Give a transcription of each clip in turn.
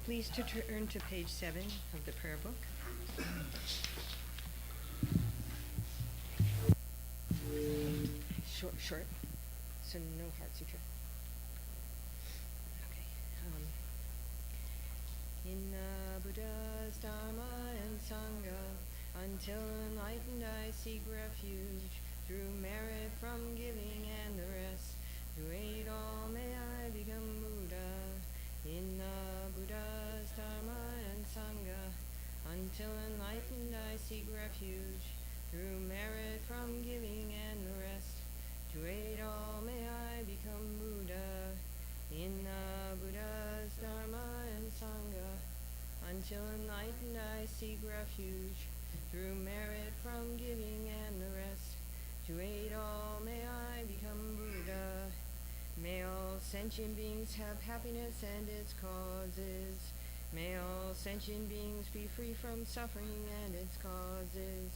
Please to turn to page 7 of the prayer book. Short, so no heart sutra. Okay. In the Buddha's Dharma and Sangha, until enlightened I seek refuge, through merit from giving and the rest. Through aid all may I become Buddha. In the Buddha's Dharma and Sangha, until enlightened I seek refuge, through merit from giving and the rest. To aid all may I become Buddha. In the Buddha's Dharma and Sangha, until enlightened I seek refuge, through merit from giving and the rest. To aid all may I become Buddha. May all sentient beings have happiness and its causes. May all sentient beings be free from suffering and its causes.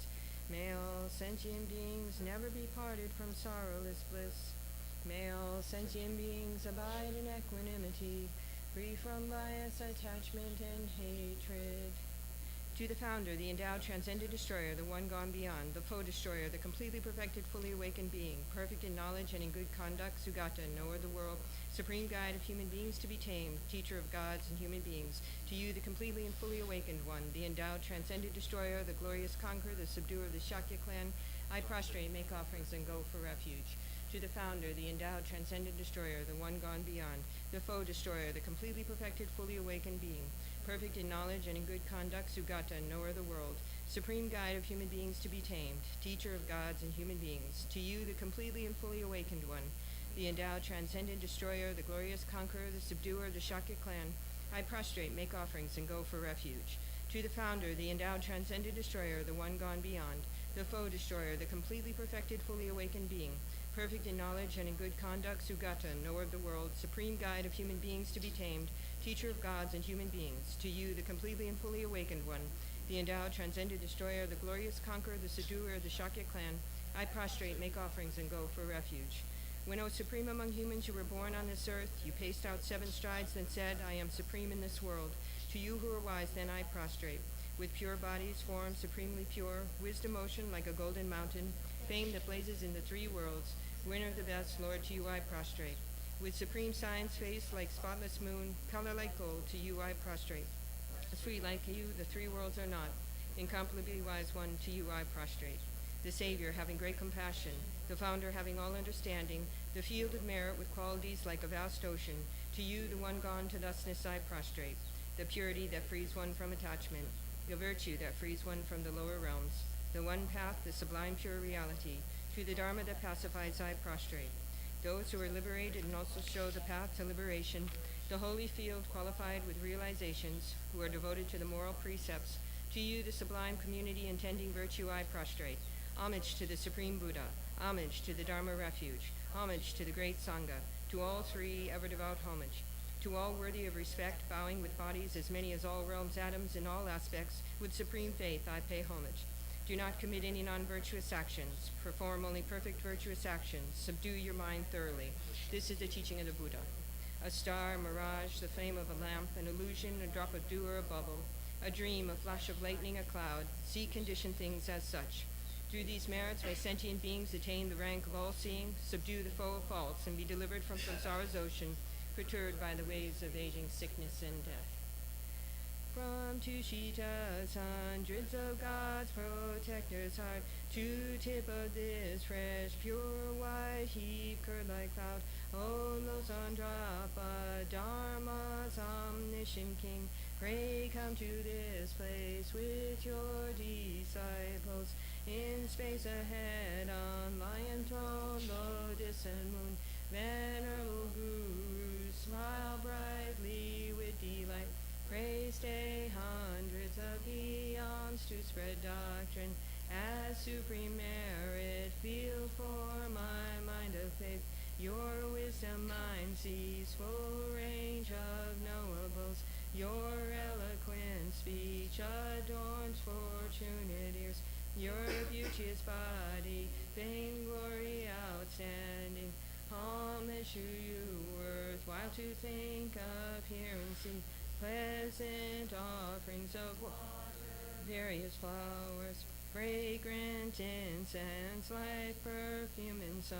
May all sentient beings never be parted from sorrowless bliss. May all sentient beings abide in equanimity, free from bias, attachment, and hatred. To the founder, the endowed, transcendent destroyer, the one gone beyond, the foe destroyer, the completely perfected, fully awakened being, perfect in knowledge and in good conduct, Sugata, knower of the world, supreme guide of human beings to be tamed, teacher of gods and human beings. To you, the completely and fully awakened one, the endowed, transcendent destroyer, the glorious conqueror, the subduer of the Shakya clan, I prostrate, make offerings, and go for refuge. To the founder, the endowed, transcendent destroyer, the one gone beyond, the foe destroyer, the completely perfected, fully awakened being, perfect in knowledge and in good conduct, Sugata, knower of the world, supreme guide of human beings to be tamed, teacher of gods and human beings. To you, the completely and fully awakened one, the endowed, transcendent destroyer, the glorious conqueror, the subduer of the Shakya clan, I prostrate, make offerings, and go for refuge. To the founder, the endowed, transcendent destroyer, the one gone beyond, the foe destroyer, the completely perfected, fully awakened being, perfect in knowledge and in good conduct, Sugata, knower of the world, supreme guide of human beings to be tamed, teacher of gods and human beings. To you, the completely and fully awakened one, the endowed, transcendent destroyer, the glorious conqueror, the subduer of the Shakya clan, I prostrate, make offerings, and go for refuge. When, O supreme among humans, you were born on this earth, you paced out 7 strides, then said, I am supreme in this world. To you who are wise, then I prostrate. With pure bodies, forms supremely pure, wisdom ocean like a golden mountain, fame that blazes in the 3 worlds, winner of the best, Lord, to you I prostrate. With supreme science, face like spotless moon, color like gold, to you I prostrate. Free like you, the 3 worlds are not. Incomparably wise one, to you I prostrate. The Savior, having great compassion, the Founder, having all understanding, the field of merit with qualities like a vast ocean, to you, the one gone to thusness, I prostrate. The purity that frees one from attachment, the virtue that frees one from the lower realms, the one path, the sublime pure reality, to the Dharma that pacifies, I prostrate. Those who are liberated and also show the path to liberation, the holy field qualified with realizations, who are devoted to the moral precepts, to you, the sublime community intending virtue, I prostrate. Homage to the Supreme Buddha, homage to the Dharma refuge, homage to the great Sangha, to all 3 ever devout homage. To all worthy of respect, bowing with bodies as many as all realms' atoms in all aspects, with supreme faith I pay homage. Do not commit any non-virtuous actions. Perform only perfect virtuous actions. Subdue your mind thoroughly. This is the teaching of the Buddha. A star, a mirage, the flame of a lamp, an illusion, a drop of dew or a bubble, a dream, a flash of lightning, a cloud. See conditioned things as such. Through these merits may sentient beings attain the rank of all-seeing, subdue the foe of faults, and be delivered from samsara's ocean, perturbed by the waves of aging, sickness, and death. From Tushita's hundreds of God's protectors' heart, to tip of this fresh, pure, white heap, curd like cloud, O Losandrapa, Dharma's omniscient king, pray come to this place with your disciples. In space ahead, on lion throne, lotus and moon, venerable gurus, smile brightly with delight. Pray stay hundreds of eons to spread doctrine as supreme merit. Feel for my mind of faith, your wisdom mind sees full range of knowables. Your eloquent speech adorns fortunate ears. Your beauteous body, fame, glory, outstanding. All measure you worthwhile to think of, hear, and see. pleasant offerings of various flowers, fragrant incense like perfume and so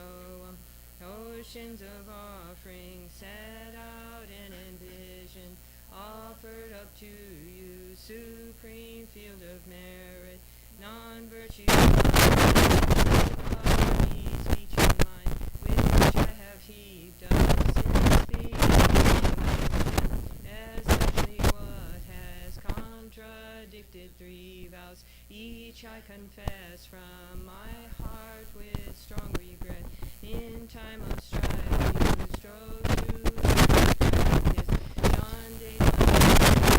on. Oceans of offerings set out and envisioned, offered up to you, supreme field of merit, non-virtue, speech and mind, which I have heaped up since the especially what has contradicted 3 vows, each I confess from my heart with strong regret. In time of strife, you strove to practice beyond daylight,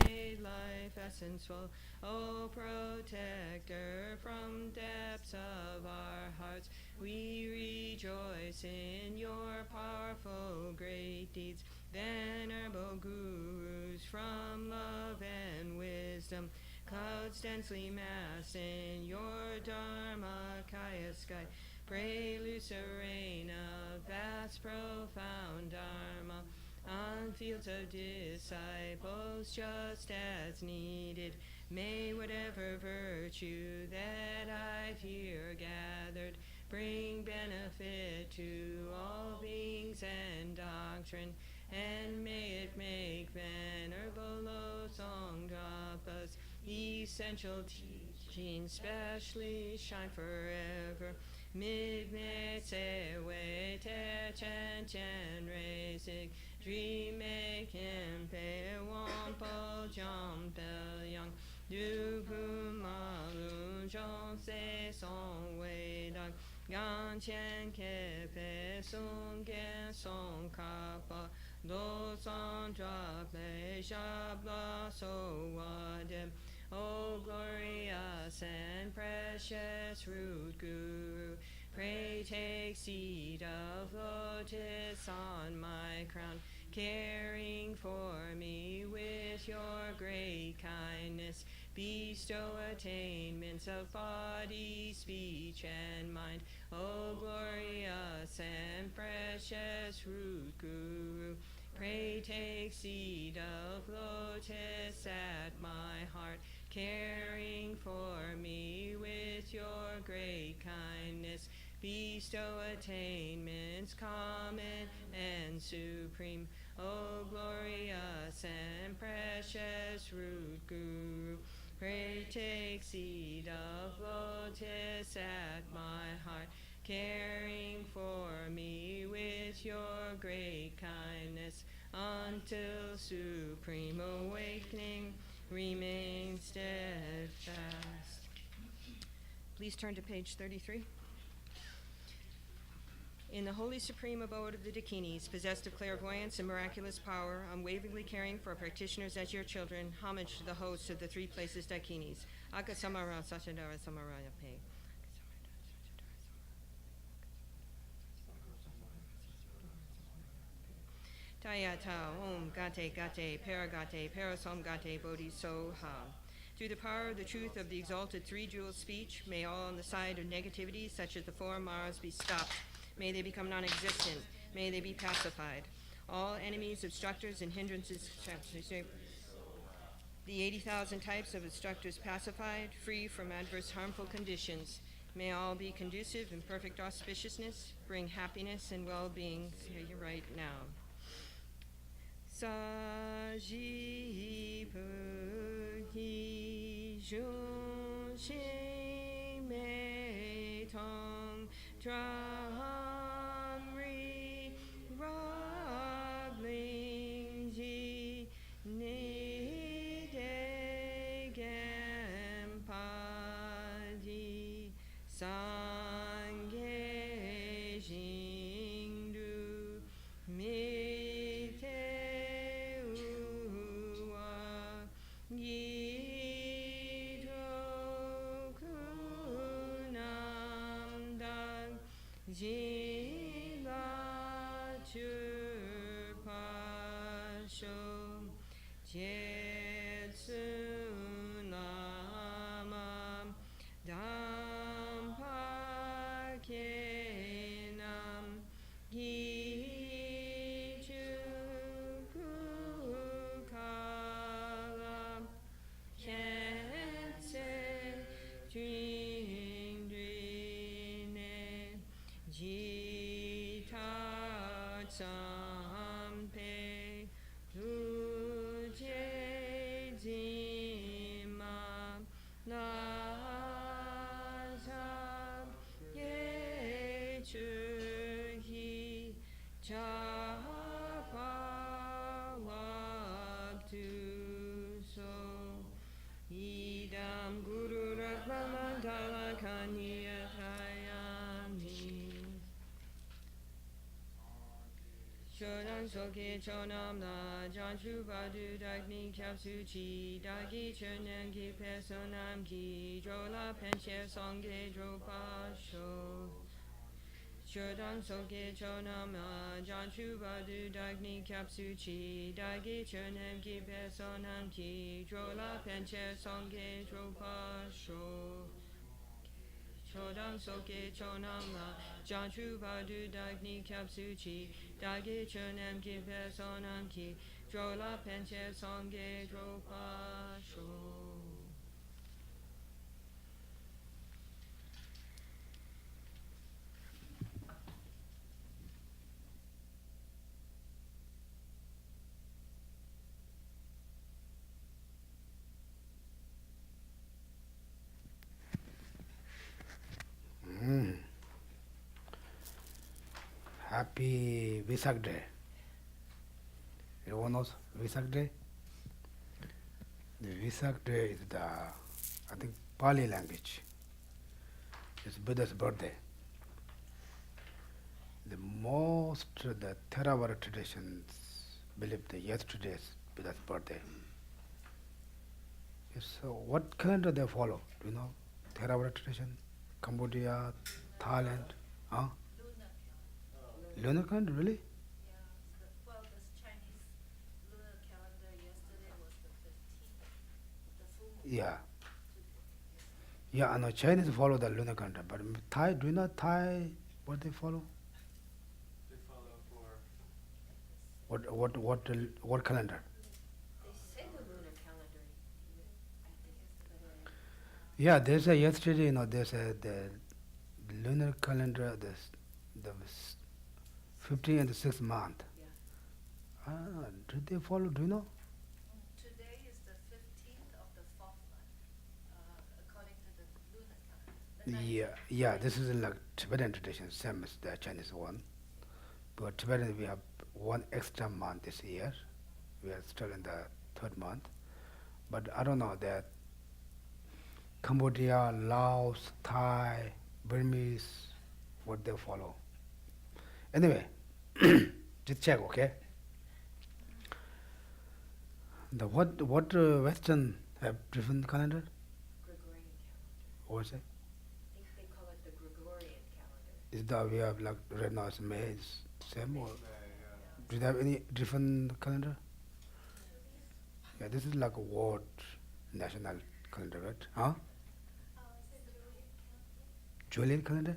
made life essenceful. O protector from depths of our hearts, we rejoice in your powerful great deeds. Venerable gurus from love and wisdom, clouds densely massed in your Dharmakaya sky, prelude serene of vast profound Dharma, on fields of disciples just as needed. May whatever virtue that I've here gathered bring benefit to all beings and doctrine, and may it make Venerable Tsongkhapa's essential teaching specially shine forever. Midnight sewe te chen raising, dream making pe wampo jom pel yang, du pu ma lu jong se song wei dang, gan chen ke pe sung gen song kapa, do son dra pe shab la so wadem. O glorious and precious root guru, pray take seat of lotus on my crown, caring for me with your great kindness. Bestow attainments of body, speech, and mind. O glorious and precious root guru, pray take seat of lotus at my heart, caring for me with your great kindness. Bestow attainments common and supreme. O glorious and precious root guru, pray take seat of lotus at my heart, caring for me with your great kindness, until supreme awakening remain steadfast. Please turn to page 33. In the holy supreme abode of the Dakinis, possessed of clairvoyance and miraculous power, unwaveringly caring for practitioners as your children, homage to the hosts of the 3 places Dakinis. Aka Samara Sachadara Samaraya Pe. Tayata Om Gate Gate Paragate Parasom Gate Bodhi Soha. Through the power of the truth of the exalted 3-jewel speech, may all on the side of negativity, such as the 4 Maras, be stopped. May they become non-existent. May they be pacified. All enemies, obstructors, and hindrances, the 80,000 types of obstructors pacified, free from adverse harmful conditions. May all be conducive in perfect auspiciousness, bring happiness and well-being right now. Saji Puki Jun Shi Me Tong Tram Ri Rab Ling Ji Ni De Gam Pa Di Sang Ge Jing Du Mi Te Ua Yi Toku Nam Dang Ji La Chur Pa Shom Jetsu Namam Dam Pa Ke Nam Gi Chu Ku pe tu che zima na sa ye chu hi cha pa wa tu so idam guru rasmamantala kaniyatayami Chodam soke chonam la Jangchub adu dagni kyapsu chi dagi chernam ki personam ki drola penche songge dropa sho Chodam soke chonam la Jangchub adu dagni kyapsu chi dagi chernam ki personam ki drola penche songge dropa sho Chodam soke chonam la Jangchub adu dagni kyapsu chi dagi chernam ki personam ki drola penche songge dropa sho Happy Vesak Day. Everyone knows Vesak Day? The Vesak Day is the, I think, Pali language. It's Buddha's birthday. The Theravada traditions believe that yesterday is Buddha's birthday. So what calendar they follow? Do you know? Theravada tradition? Cambodia, Thailand? Huh? Lunar calendar, really? Yeah, well, this Chinese lunar calendar yesterday was the 15th, the full moon. Yeah. Yeah, I know Chinese follow the lunar calendar, but Thai, do you know Thai what they follow? They follow for What calendar? They say the lunar calendar. I think it's the better. Yeah, they say yesterday, they said the lunar calendar, the 15th and the 6th month. Yeah. Did they follow? Do you know? Today is the 15th of the 4th month, according to the lunar calendar. Yeah, this is like Tibetan tradition, same as the Chinese one. But Tibetan we have one extra month this year. We are still in the 3rd month. But I don't know that Cambodia, Laos, Thai, Burmese, what they follow. Anyway, just check, okay? The what Western have different calendar? Gregorian calendar. What's it? I think they call it the Gregorian calendar. Is that we have like right now it's May, is same or May, do you have any different calendar? Yeah, this is like a world national calendar, right? Huh? Is it Julian Julian calendar?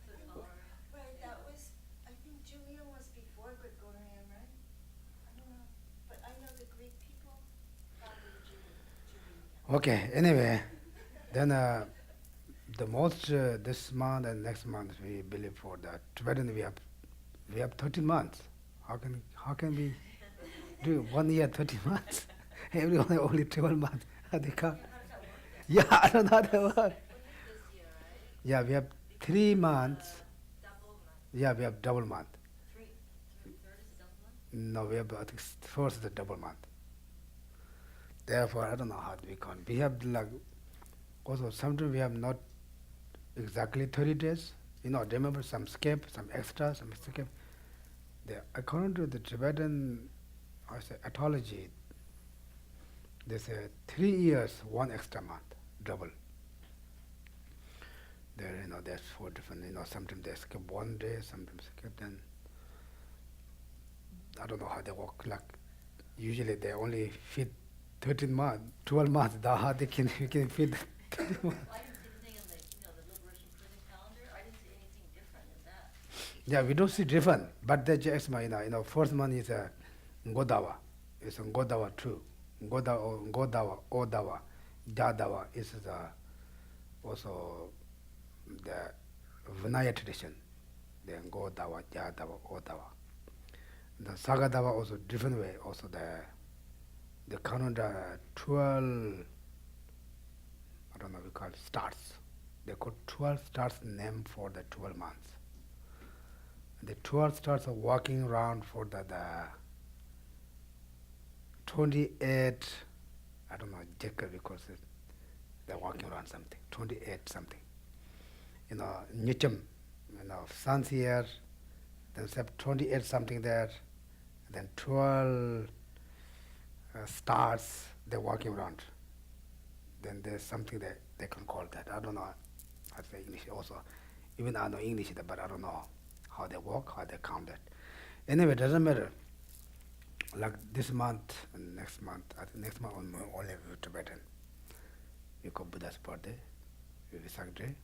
calendar? Right, that was, I think Julian was before Gregorian, right? I don't know, but I know the Greek people follow the Julian calendar. Okay, anyway, then the most this month and next month we believe for that Tibetan we have 13 months. How can we do 1 year 13 months? Everyone only 12 months. They can't. Yeah, I don't know how that works. Only this year, right? Yeah, we have 3 months. Double month. Yeah, we have double month. Third is a double month? No, we have I think first is the double month. Therefore, I don't know how we count. We have like also sometimes we have not exactly 30 days. Remember some skip, some extra, some skip. According to the Tibetan ethology, they say 3 years, 1 extra month, double. There, there's 4 different. Sometimes they skip 1 day, sometimes skip. Then I don't know how they work. Like usually they only fit 13 months, 12 months. How we can fit 13 months. Well, I didn't see anything in the Liberation Prison calendar. I didn't see anything different in that. Yeah, we don't see different, but the just first month is a Ngodawa. It's a Ngodawa too. Ngodawa, Odawa, Jadawa is also the Vinaya tradition. The Ngodawa, Jadawa, Odawa. The Sagadava also different way. Also the calendar 12. I don't know we call it starts. They call 12 stars name for the 12 months. The 12 stars are walking around for the 28. I don't know Jacob because they're walking around something. 28 something. Nicham. Sun's here. Then 28 something there. Then 12 stars. They're walking around. Then there's something that they can call that. I don't know how to say English also. Even I know English, but I don't know how they walk, how they count that. Anyway, it doesn't matter. Like this month and next month, I think next month only Tibetan. We call Buddha's birthday, Vesak Day.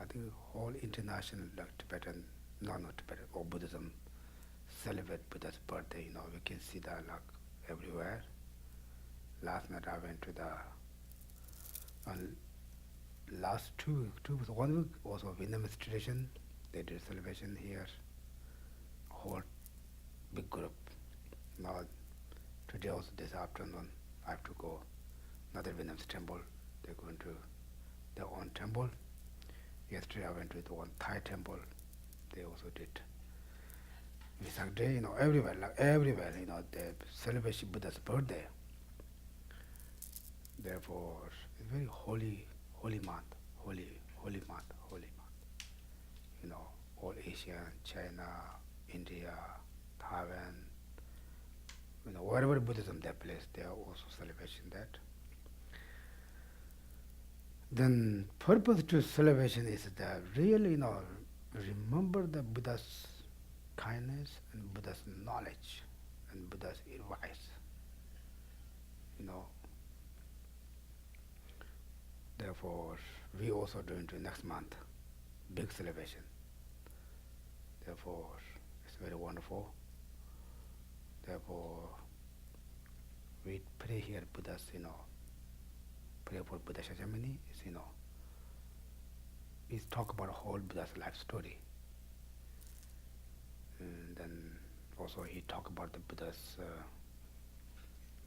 I think whole international like Tibetan, not Tibetan, or Buddhism celebrate Buddha's birthday. We can see that like everywhere. Last night I went to the last 2 weeks, 1 week also Vietnamese tradition. They did celebration here, whole big group. Now today also this afternoon I have to go another Vietnamese temple. They're going to their own temple. Yesterday I went to the one Thai temple. They also did Vesak Day. Everywhere, like everywhere. They celebrate Buddha's birthday. Therefore, it's very holy month, holy month. All Asia, China, India, Taiwan, wherever Buddhism they place, they are also celebrating that. Then purpose to celebration is that really, remember the Buddha's kindness and Buddha's knowledge and Buddha's advice. Therefore, we also doing to next month big celebration. Therefore, it's very wonderful. Therefore, we pray here Buddha's, pray for Buddha's ceremony. We talk about whole Buddha's life story. And then also he talk about the Buddha's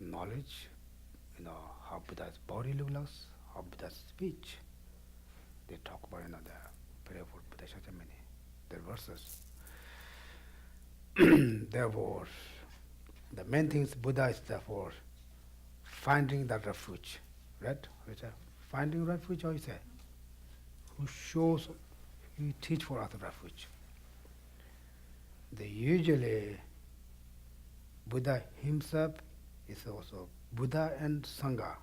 knowledge, how Buddha's body looks, how Buddha's speech. They talk about the prayer for Buddha's ceremony, the verses. Therefore, the main thing is Buddha is therefore finding the refuge, right? Finding refuge, how you say? Who shows, he teach for us refuge. Usually Buddha himself is also Buddha and Sangha,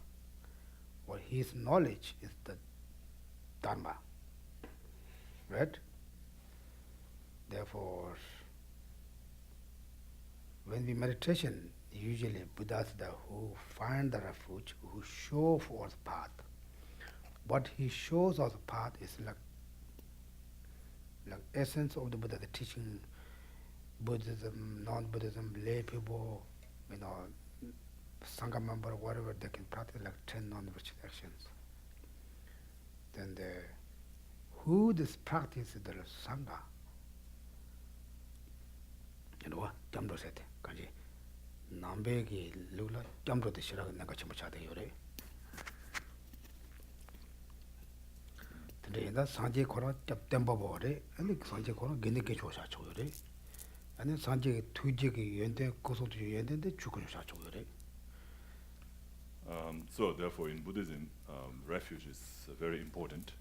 or his knowledge is the Dharma, right? Therefore, when we meditation, usually Buddha is the who find the refuge, who show for us path. What he shows us path is like essence of the Buddha, the teaching, Buddhism, non-Buddhism, lay people, Sangha member, whatever they can practice, like 10 non-virtual actions. Then who this practice is the Sangha. Jamdo said, Kanji, Nambegi Lula, Jamdo the Shirag Nagachimuchade Yore. Today, that Sanjay Kora, Temba Bore, and the Sanjay Kora, Giniki Chosha Chore, and then Sanjay Tujiki, and then Koso to you, and then the Chukusha Chore. So therefore in Buddhism, refuge is very important.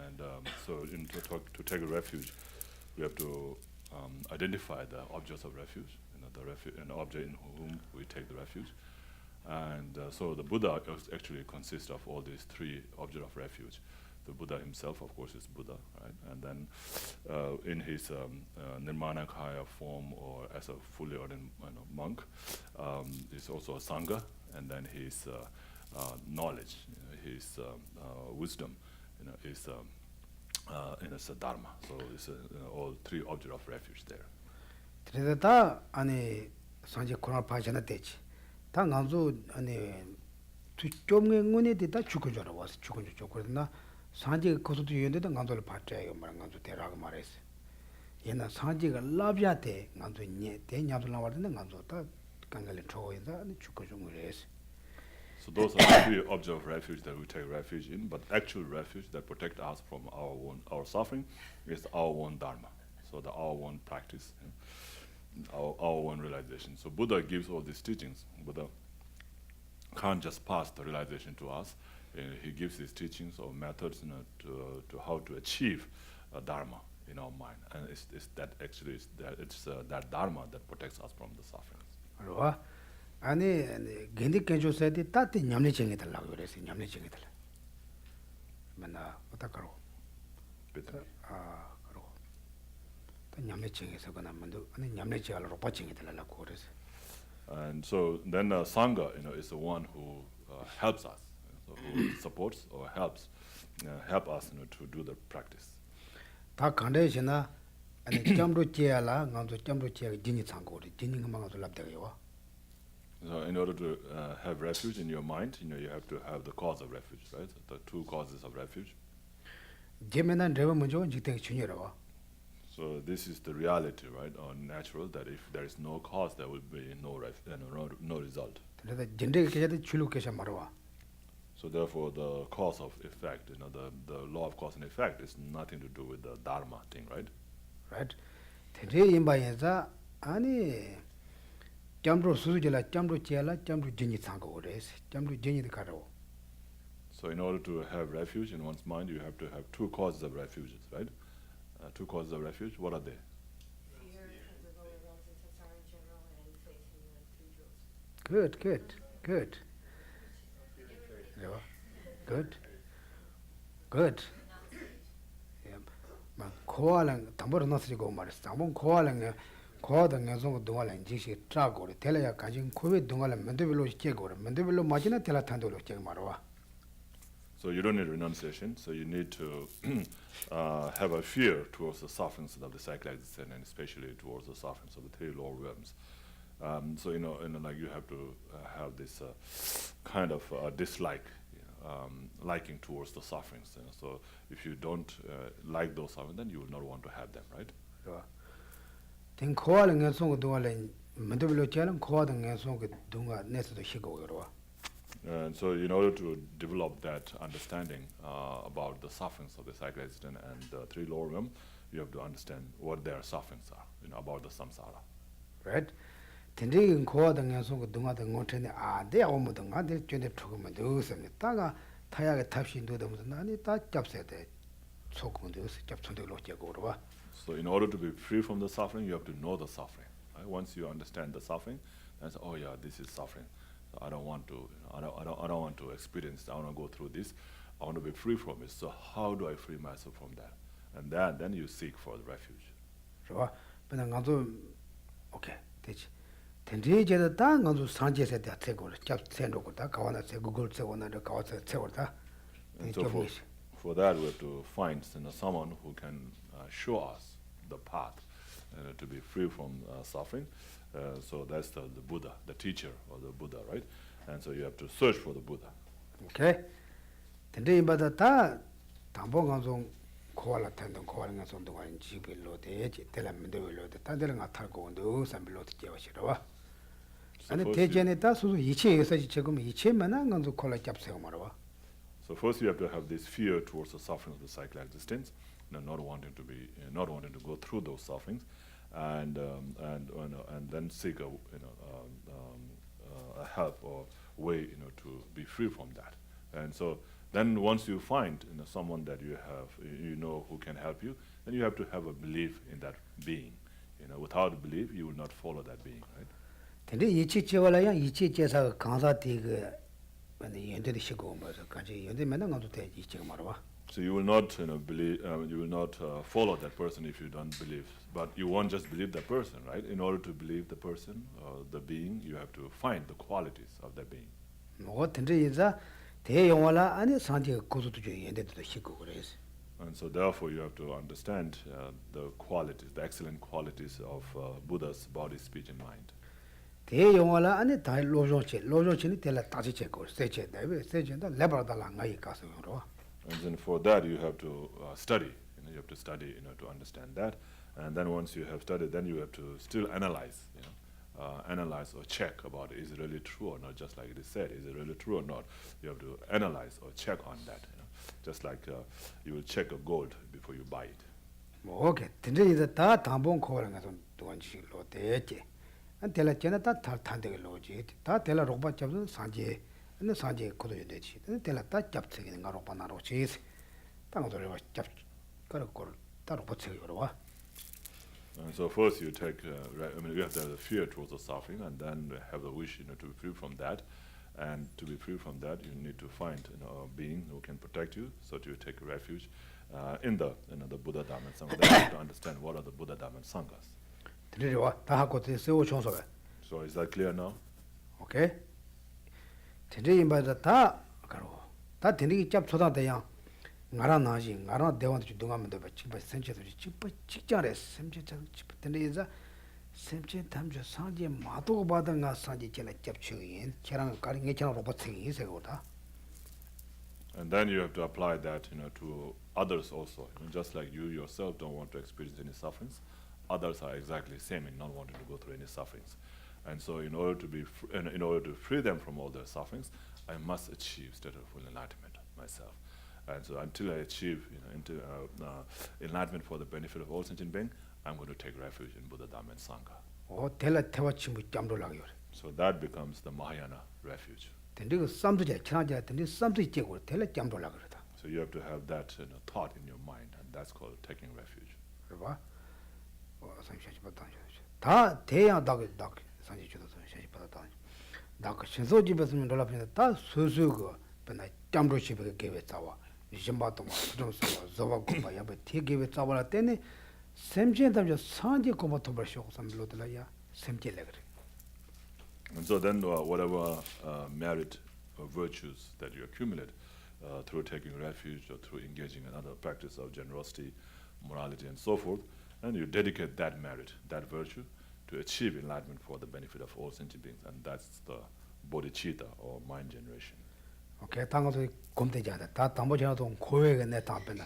And so to take a refuge, we have to identify the objects of refuge, an object in whom we take the refuge. And so the Buddha actually consists of all these 3 objects of refuge. The Buddha himself, of course, is Buddha, right? And then in his Nirmanakaya form, or as a fully ordained monk, is also a Sangha, and then his knowledge, his wisdom, is it's a Dharma. So it's all 3 objects of refuge there. Trinidad, ani Sanjay Kora Pajana Tech. Tanganzo, ani to Jomuni did that Chukujara was Chukujukurna. Sanjay Kosu to you, the Gandola Patre, Maranganzo Terragamares. 얘나 상지가 랍야테 간도 nye 대 냐도라 와르는 간도 다 강갈에 초이다 축구 중을해서. So those are the three objects of refuge that we take refuge in, but actual refuge that protect us from our suffering is our own dharma. So our own practice, our own realization. So Buddha gives all these teachings. Buddha can't just pass the realization to us. He gives these teachings or methods, to how to achieve dharma in our mind, and it's that dharma that protects us from the sufferings. 알아? 아니 근데 괜찮으세요? 따뜻 냠내 정해 달라고 그래서 냠내 정해 달라. 맨날 어떡하러? 그러고. 또 냠내 정해서 그나만도 아니 냠내 정하러 오빠 정해 달라고 그래서. And so then Sangha, is the one who helps us, so who supports or help us, to do the practice. 다 간대시나 아니 점로 지야라 간도 점로 지야 진이 참고리 진이 그만도 랍대요. So in order to have refuge in your mind, you have to have the cause of refuge, right? The two causes of refuge. 제면은 레버 먼저 직택 중요라고. So this is the reality, right, or natural, that if there is no cause, there will be no result. 그래서 진리가 계속 출루께서 말아와. So therefore, the cause of effect, the law of cause and effect is nothing to do with the dharma thing, right? Right. 대제 임바에서 아니 점로 수수질라 점로 지야라 점로 진이 참고 그래서 점로 진이도 가라고. So in order to have refuge in one's mind, you have to have two causes of refuges, right? Two causes of refuge, what are they? Fear of the lower realms and samsara in general, and faith in the three jewels. Good. Good. 막 고알랑 담보로 넣으시고 말했어. 담보 고알랑 고아등에서 동안에 지시 짜고 telaya 가진 코베 동안에 mende별로 제거를 mende별로 마지나 tel라 탄도로 제거 말아와. So you don't need renunciation, so you need to have a fear towards the sufferings of the cycle existence, and especially towards the sufferings of the three lower realms. So like you have to have this kind of dislike, liking towards the sufferings. So if you don't like those sufferings, then you will not want to have them, right? 된 고알랑에서 동안에 mende별로 제는 고아등에서 동안 내서도 시고 그러와. And so in order to develop that understanding about the sufferings of the cycle existence and the three lower realms, you have to understand what their sufferings are, about the samsara. Right? 텐데 고아등에서 동안에 못했네. 내 아무도 안돼 전에 죽으면 되었습니다. 다가 타야게 탑신도 되면서 나니 다 잡셔야 돼. 속은데 잡천대로 제고 그러와. So in order to be free from the suffering, you have to know the suffering. Right? Once you understand the suffering, then say, oh yeah, this is suffering. So I don't want to. I don't want to experience. I want to go through this. I want to be free from it. So how do I free myself from that? And then you seek for the refuge. 좋아. 그냥 가서 오케이. 되지. 텐데제다 다 가서 산제세 때 태고 잡세놓고 다 가와나 세고글 세고나 가와서 세고다. And so for that, we have to find someone who can show us the path to be free from suffering. So that's the Buddha, the teacher or the Buddha, right? And so you have to search for the Buddha. Okay. 근데 이마다 다 담보가서 고알라 텐던 고알랑에서 동안 집을로 대지 telamen도로 다들 나타고 온도 삼빌로 되어시러와. 아니 대전에 다 수수 이체에서 지금 이체만한 건도 콜라 잡세요 말아와. So first you have to have this fear towards the suffering of the cycle existence, not wanting to go through those sufferings, and then seek a help or way to be free from that. And so then once you find someone that you who can help you, then you have to have a belief in that being. Without a belief, you will not follow that being, right? 근데 이치체월라야 이치체사 강사티그 근데 연대도 시고 뭐서 같이 연대면은 가도 되지 지금 말아봐. So you will not believe, you will not follow that person if you don't believe, but you won't just believe that person, right? In order to believe the person, the being, you have to find the qualities of that being. 뭐 근데 이제 대용화라 아니 산지 고수도 줘 연대도 시고 그래서. And so therefore you have to understand the qualities, the excellent qualities of Buddha's body, speech and mind. 대용화라 아니 다 로조치니 tel라 다시 제고 세체 대비 세체다 레버다라 나이 가서 그러. And then for that you have to study. You have to study, to understand that. And then once you have studied, then you have to still analyze, analyze or check about is it really true or not, just like it is said, is it really true or not? You have to analyze or check on that, just like you will check a gold before you buy it. Okay, today is a Pabonka and one she lo de. And tell a Janata Tante Logi, tell a robot job Sanje, and the Sanje Kodoji, and tell a touch up taking a ropanaro cheese. Tango Jap Karakor, Taropot. And so first you take, you have to have the fear towards the suffering, and then have the wish, to be free from that. And to be free from that, you need to find, a being who can protect you. So you take refuge in the Buddha Dhamma and Sangha. Then you have to understand what are the Buddha Dhamma and Sanghas. So is that clear now? Okay. Today by the Ta Karo. That Tini Chap Soda de Yang. Naranaji, Nara, they want to do them the Chipa Century, Chipa Chichares, Semchitani is a Semchin Tamja Sanji, Mato Badanga Sanji Chela Chapchuin, Cheran Karingation Robot Singing is a goda. And then you have to apply that, to others also. Just like you yourself don't want to experience any sufferings, others are exactly the same in not wanting to go through any sufferings. And so in order to free them from all their sufferings, I must achieve state of full enlightenment myself. And so until I achieve enlightenment for the benefit of all sentient beings, I'm going to take refuge in Buddha, Dhamma, and Sangha. Oh, tell a Tawachim Jamdo. So that becomes the Mahayana refuge. Then do something, Chanja, and something tell a Jamdo. So you have to have that thought in your mind, and that's called taking refuge. Ta Tea Dog, Sanji Dog, Shinzo Jibas developing the Ta Suzugo, when I Jamdo ship gave it our. Jimbatoma, Zova Gumba, but he gave it our attendant. Semjin of your Sanji Komotoba show some Lodalaya, Semji Legri. And so then whatever merit or virtues that you accumulate through taking refuge or through engaging in other practice of generosity, morality, and so forth, and you dedicate that merit, that virtue, to achieve enlightenment for the benefit of all sentient beings, and that's the bodhicitta or mind generation. Okay, Tango Comtejada, Tatambojan, Koeg and Netapena,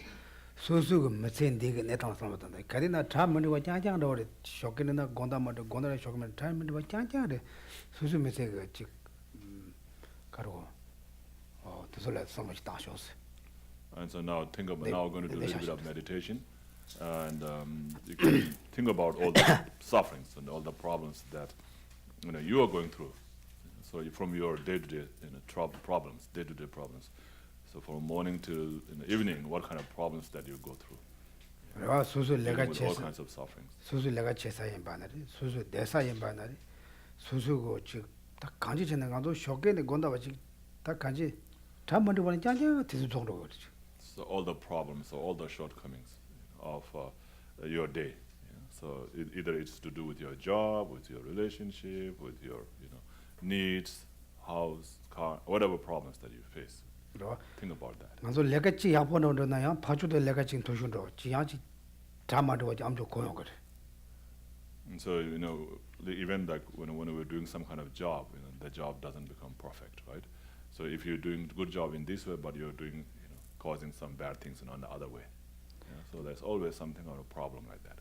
Susu, Matsin dig and Netan Samatan, Karina Tamani was Janjan or shocking in the Gondama, the Gonda Shockman time and was Janjan, Susu Messega, Caro, oh, to let so much dashos. And so now now we're going to do a little bit of meditation, and you can think about all the sufferings and all the problems that you are going through. So from your day-to-day problems, day-to-day problems. So from morning till evening, what kind of problems that you go through? With all kinds of sufferings. Susu Lega Chesa in Banari, Susu Desa in Banari, Susu go Chik, Takanji Chenagando, Shokin, the Gonda Vachik, Takanji, Tamandu Janja, Tizu. So all the problems or all the shortcomings of your day. So either it's to do with your job, with your relationship, with your needs, house, car, whatever problems that you face. Think about that. So legacy happen on the Naya, Pachu the legacy to Shundo, Chiachi Tamado Amjo Koyogot. And so, even like when we're doing some kind of job, the job doesn't become perfect, right? So if you're doing a good job in this way, but you're doing, causing some bad things in the other way. So there's always something or a problem like that.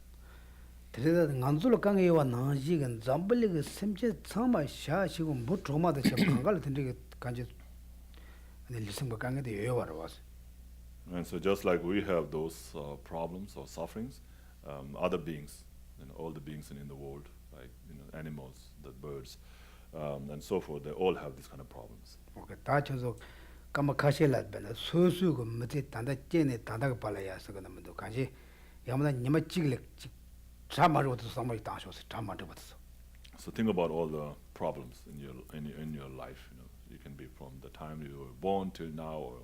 Nanzula Kangawa Naji and Zambali Simche Sama Sha, she will put trauma the Shakangal to Kanji and then listen to Kanga the Ewa was. And so just like we have those problems or sufferings, other beings, all the beings in the world, like animals, the birds, and so forth, they all have these kind of problems. Okay, Tacho Kamakashi Ladbana, Susu, Mati Tanda Jene, Tanda Palaya, Saganamando Kanji, Yamana Nimachik. So think about all the problems in your life. You can be from the time you were born till now, or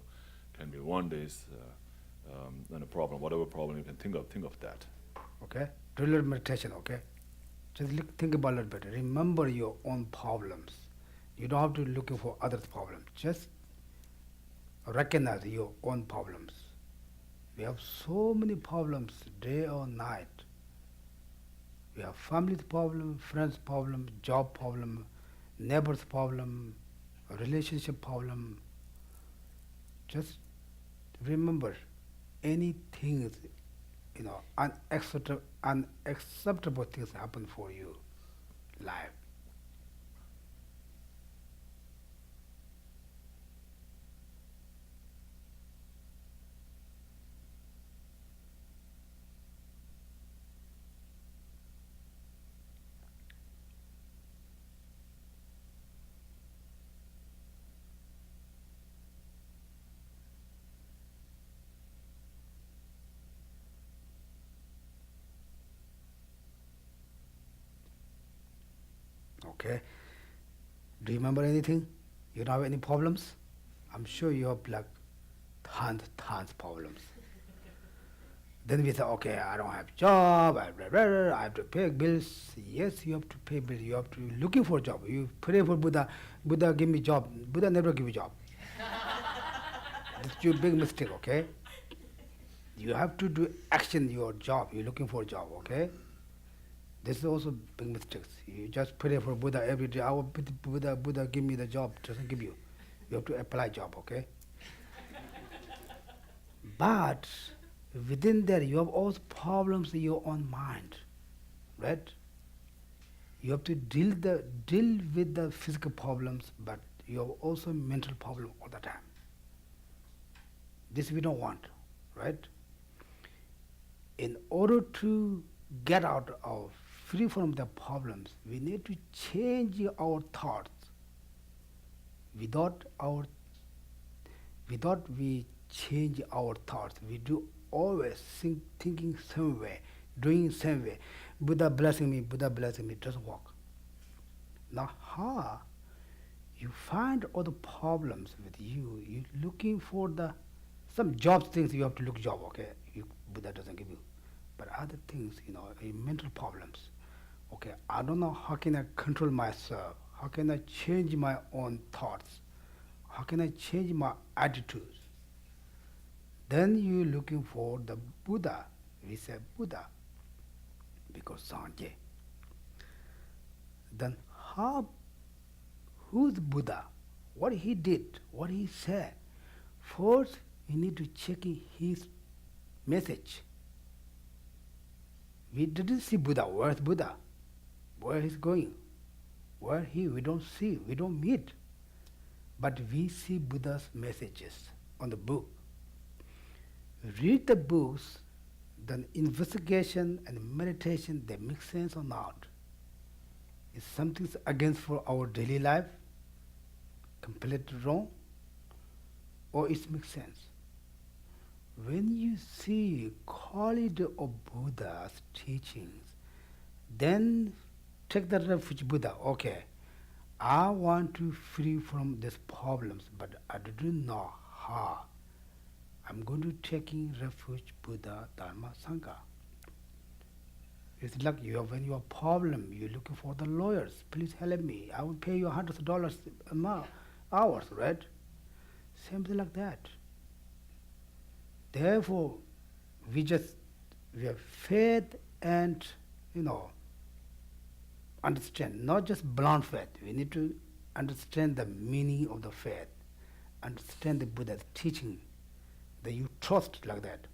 can be one day's and a problem, whatever problem you can think of that. Okay, do a little meditation. Okay, just think about it better. Remember your own problems. You don't have to look for others' problems. Just recognize your own problems. We have so many problems, day or night. We have family problem, friends problem, job problem, neighbors problem, relationship problem. Just remember, anything unacceptable things happen for you, life. Okay? Do you remember anything? You don't have any problems? I'm sure you have like tons problems. Then we say, okay, I don't have job, I have to pay bills. Yes, you have to pay bills. You have to looking for a job. You pray for Buddha. Buddha give me job. Buddha never give you job. That's your big mistake, okay? You have to do action your job. You're looking for a job, okay? This is also big mistakes. You just pray for Buddha every day. I will Buddha give me the job. Doesn't give you. You have to apply job, okay? But within there, you have all problems in your own mind, right? You have to deal with the physical problems, but you have also mental problem all the time. This we don't want, right? In order to get out of free from the problems, we need to change our thoughts. Without we change our thoughts, we do always thinking some way, doing same way. Buddha blessing me, it doesn't work. Now how you find all the problems with you, you're looking for some job things you have to look job, okay? Buddha doesn't give you. But other things, mental problems. Okay, I don't know how can I control myself, how can I change my own thoughts, how can I change my attitudes. Then you're looking for the Buddha. We say Buddha, because Sanje. Then who's Buddha? What he did, what he said. First, we need to check his message. We didn't see Buddha. Where's Buddha? Where he's going? We don't see, we don't meet. But we see Buddha's messages on the book. Read the books, then investigation and meditation, they make sense or not. Is something against for our daily life, completely wrong, or it makes sense? When you see quality of Buddha's teachings, then take the refuge Buddha. Okay, I want to free from these problems, but I don't know how. I'm going to taking refuge Buddha, Dharma, Sangha. It's like when you have a problem, you're looking for the lawyers. Please help me. I will pay you hundreds of dollars hours, right? Something like that. Therefore, we have faith and, understand, not just blind faith. We need to understand the meaning of the faith, understand the Buddha's teaching, that you trust like that.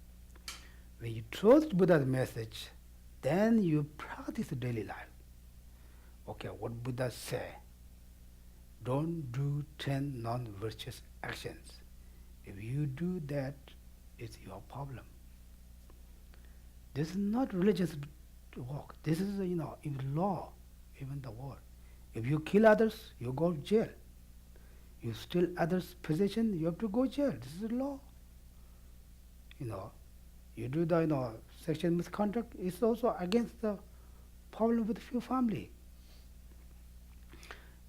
When you trust Buddha's message, then you practice daily life. Okay, what Buddha say? Don't do 10 non-virtuous actions. If you do that, it's your problem. This is not religious work. This is, in law, even the word. If you kill others, you go to jail. You steal others' possession, you have to go to jail. This is law. You do the sexual misconduct, it's also against the problem with your family.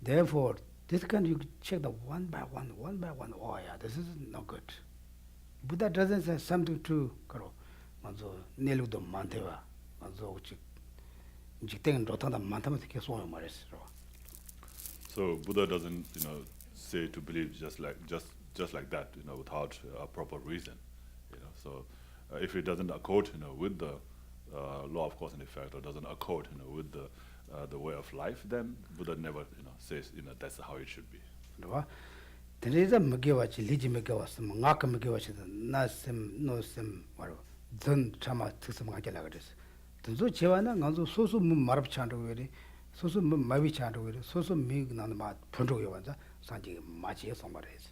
Therefore, this you check the one by one. Oh yeah, this is no good. Buddha doesn't say something to karo. Manzo nelu do manteva. Manzo jiteng rotanda mantama tike so mares. So Buddha doesn't, say to believe just like that, without a proper reason. So if it doesn't accord, with the law of cause and effect, or doesn't accord, with the way of life, then Buddha never, says, that's how it should be. There is a Magiwachi, Liji Magawas, Ngaka Magiwachi, Nasim, no sim, 전 참아 특성 가지라 그랬어. 저 제와나 간도 소소 말업 찬도 그래. 소소 마비 찬도 그래. 소소 미그 나는 마 본적 요반자 산지 마지에서 말해서.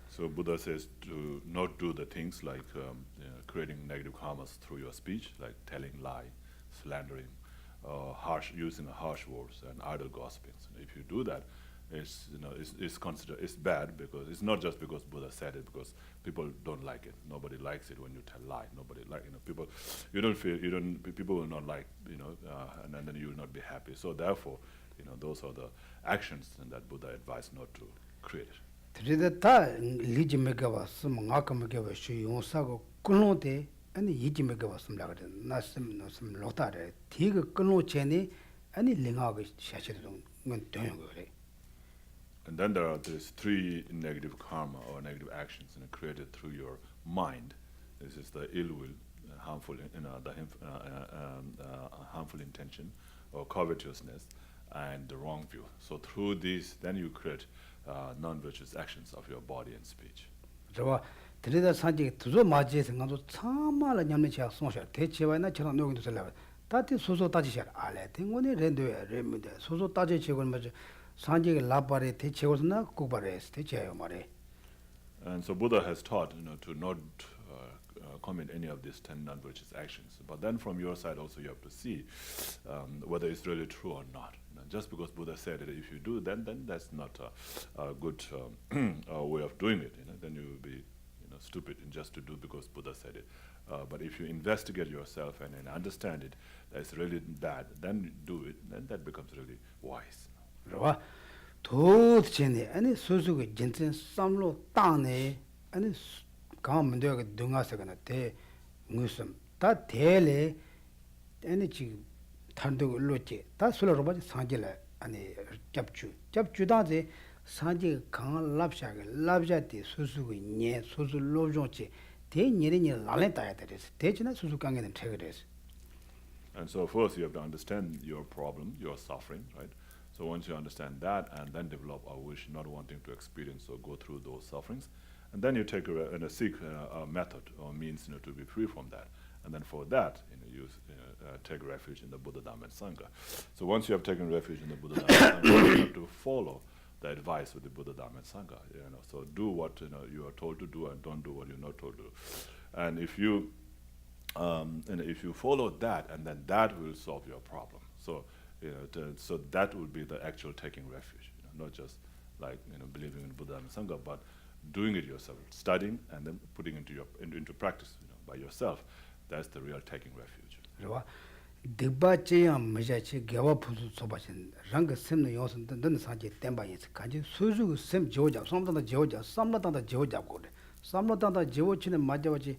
So Buddha says to not do the things like creating negative karmas through your speech, like telling lie, slandering, using harsh words and idle gossipings. And if you do that, it's considered it's bad because it's not just because Buddha said it, because people don't like it. Nobody likes it when you tell lie. Nobody people. People will not like and then you will not be happy. So therefore, those are the actions and that Buddha advised not to create. 드리다 리지메가 왔으면 아까메가 왔시 용사고 끊어대 아니 이지메가 왔으면 그래 나스면 로타래 디가 끊어 전에 아니 링하고 샤시도 건 되는 거래. And then there are these three negative karma or negative actions created through your mind. This is the ill will, harmful intention, or covetousness, and the wrong view. So through these, then you create non-virtuous actions of your body and speech. 저 드리다 산지 두조 맞이에서 가서 참말로 냠네 제가 송샤 대체와나 저런 노긴도 살라 다티 소소 따지셔 알레 땡원에 렌도에 레미데 소소 따지 제걸 맞아 산지 라바레 대체고서나 고바레스 대체요 말에. And so Buddha has taught to not commit any of these 10 non-virtuous actions. But then from your side also you have to see whether it's really true or not. Just because Buddha said it, if you do, then that's not a good way of doing it. Then you will be stupid just to do because Buddha said it. But if you investigate yourself and understand it, that's really bad, then do it, then that becomes really wise. 와 도체네 아니 소소가 진짜 삼로 땅네 아니 가면되게 등하서가나 대 무슨 다 대래 아니 지금 탄도 일로지 다 솔로 봐지 상질래 아니 잡주다지 상지 강 랍샤게 랍자티 소소가 nye 소소 로종지 대니르니 라렌타야 되레스 대지나 소소 강에는 퇴거레스. And so first you have to understand your problem, your suffering, right? So once you understand that and then develop a wish, not wanting to experience or go through those sufferings, and then you take seek a method or means to be free from that. And then for that, you take refuge in the Buddha, Dhamma, and Sangha. So once you have taken refuge in the Buddha, Dhamma, and Sangha, you have to follow the advice of the Buddha, Dhamma, and Sangha. So do what you are told to do and don't do what you're not told to do. And if you follow that, and then that will solve your problem. So so that would be the actual taking refuge, not just like believing in Buddha and Sangha, but doing it yourself, studying and then putting into practice by yourself. That's the real taking refuge. 와 디바체야 메자체 개와 부수 소바신 랑가 셈노 요선 든 사제 템바이스 간지 수수 셈 조자 som다다 조자 삼라다다 조자 고래 삼라다다 조치는 맞아버지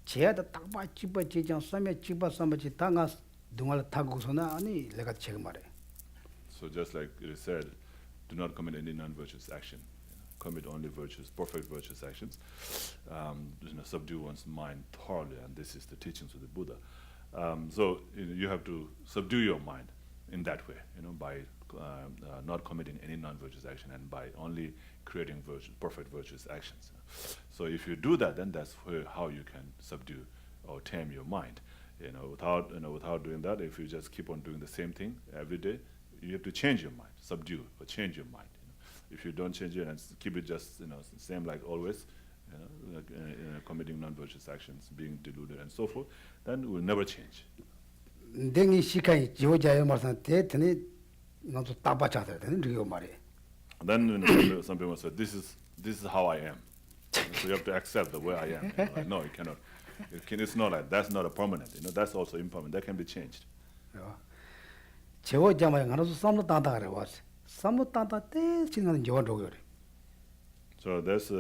제야다 딱바 찌바 제장 삼에 찌바 삼바지 당가 동알 타고서나 아니 내가 제가 말해. So just like it is said, do not commit any non-virtuous action. Commit only virtuous, perfect virtuous actions. Subdue one's mind thoroughly, and this is the teachings of the Buddha. So you have to subdue your mind in that way, by not committing any non-virtuous action and by only creating perfect virtuous actions. So if you do that, then that's how you can subdue or tame your mind. Without doing that, if you just keep on doing the same thing every day, you have to change your mind, subdue or change your mind. If you don't change it and keep it just same like always, committing non-virtuous actions, being deluded and so forth, then it will never change. 댕이 시카이 지오자요 말선 대트니 너도 따바자들 되는 리오 말이. Then some people say this is how I am. So you have to accept the way I am. No, you cannot. It's not like that's not a permanent. That's also impermanent. That can be changed. 지오자마요 가서 삼로 따다 그래 왔어. 삼로 따다 때 지나는 저거로 그래. So that's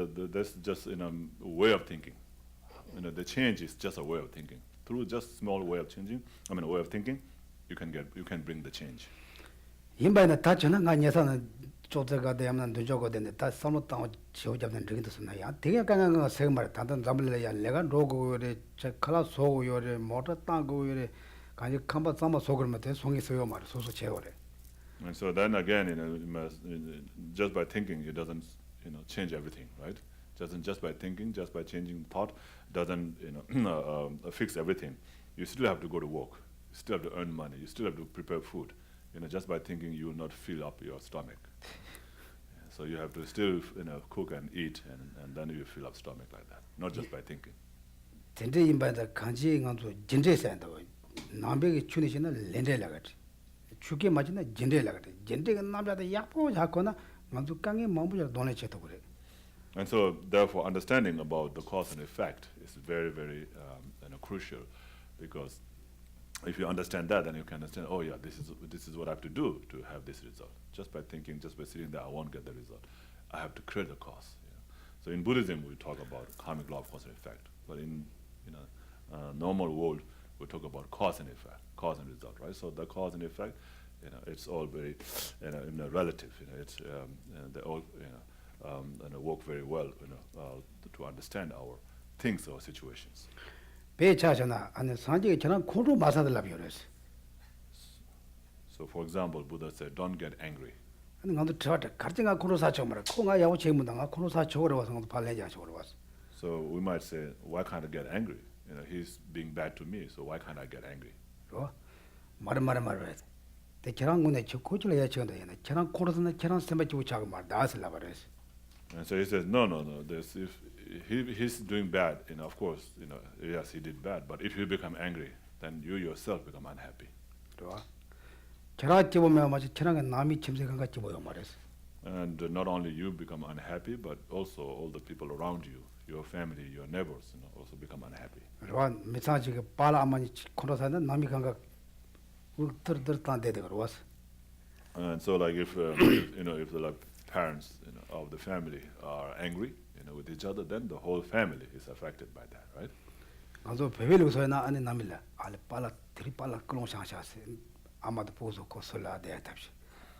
just a way of thinking. The change is just a way of thinking. Through just small way of changing, a way of thinking, you can bring the change. 인바이나 다 전화가 아니어서는 조제가 되면 늦어고 되는데 다 삼로 따고 지오자는 저기도 쓰나야. 되게 강한 거 세 말 단단 잡을래야 내가 로고에 저 칼라 소고요래 모터 따고요래 간이 컴바 삼아 소그러면 돼 송이 써요 말 소소 제거래. And so then again, just by thinking, it doesn't change everything, right? Just by thinking, just by changing thought, doesn't fix everything. You still have to go to work. You still have to earn money. You still have to prepare food. Just by thinking, you will not fill up your stomach. So you have to still cook and eat, and then you fill up stomach like that. Not just by thinking. 진짜 인바다 간지 간도 진제산도 남백이 추니시는 렌데라가지. 죽게 맞이나 진제라가지. 진제가 남자다 약포 잡거나 만두 강에 몸부터 돈에 채도 그래. And so, therefore, understanding about the cause and effect is very, very crucial, because if you understand that, then you can understand, oh yeah, this is what I have to do to have this result. Just by thinking, just by sitting there, I won't get the result. I have to create the cause. So in Buddhism, we talk about karmic law of cause and effect, but in normal world, we talk about cause and effect, cause and result, right? So the cause and effect, it's all very relative. It's they all work very well, to understand our things or situations. 배차잖아. 아니 산지가 저는 코로 마사들라비 그랬어. So for example, Buddha said, don't get angry. 아니 나도 저한테 가르치가 코로 사쳐 말아. 코가 야고 제문당아 코로 사쳐로 와서 나도 발레자 저로 왔어. So we might say, why can't I get angry? He's being bad to me, so why can't I get angry? 말해. 대 저랑 군에 저 코줄에 야쳐다 얘네. 저랑 코로서는 저랑 셈바치고 자고 말 나슬라 버렸어. And so he says, no. If he's doing bad, of course, yes, he did bad. But if you become angry, then you yourself become unhappy. 저랑 보면 마치 저랑 남이 침색한 같이 보여 말했어. And not only you become unhappy, but also all the people around you, your family, your neighbors, also become unhappy. 그러한 미사지가 발아만이 코로사는 남이 감각 들들단 데가 왔어. And so, like if if the parents of the family are angry, with each other, then the whole family is affected by that, right? 아주 베벨로서나 안에 남일라 알레 빨라 드리빨라 끌롱상샤스 아마도 보소 코솔라 데탑시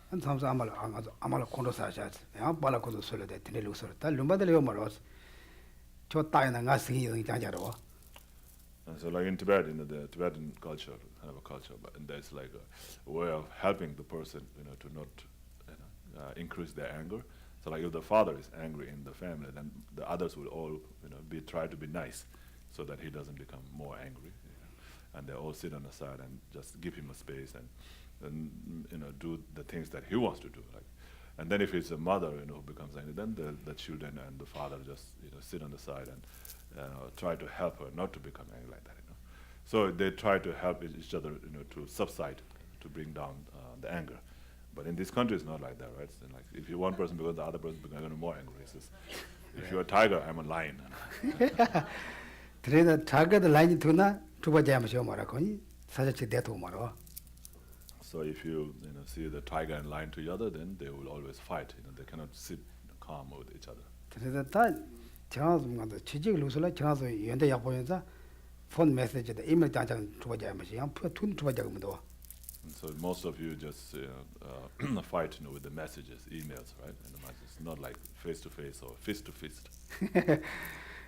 한 삼사 아말 콘도사샤스 야 빨라 코도 솔라데 드네루서 달 룸바델요 말어스 저 따이나 가스기 장자로. And so, like in Tibet, the Tibetan culture, kind of a culture, but there's like a way of helping the person, to not increase their anger. So, like if the father is angry in the family, then the others will all, try to be nice, so that he doesn't become more angry. And they all sit on the side and just give him a space and do the things that he wants to do. And then if it's a mother, who becomes angry, then the children and the father just, sit on the side and try to help her not to become angry like that. So they try to help each other, to subside, to bring down the anger. But in this country, it's not like that, right? So like if you one person becomes the other person becomes more angry. It says, if you're a tiger, I'm a lion. 그래서 타겟의 라인이 두나 두바자면서 말하거니 사자치 대도 말어. So if you see the tiger and lion together, then they will always fight. They cannot sit calm with each other. 그래서 다 정하서 뭔가 취직을 누설라 정하서 연대 약보면서 폰 메시지다 이메일 장장 두바자면서 양 푼 두바자면도. So most of you just fight, with the messages, emails, right? And it's not like face to face or fist to fist.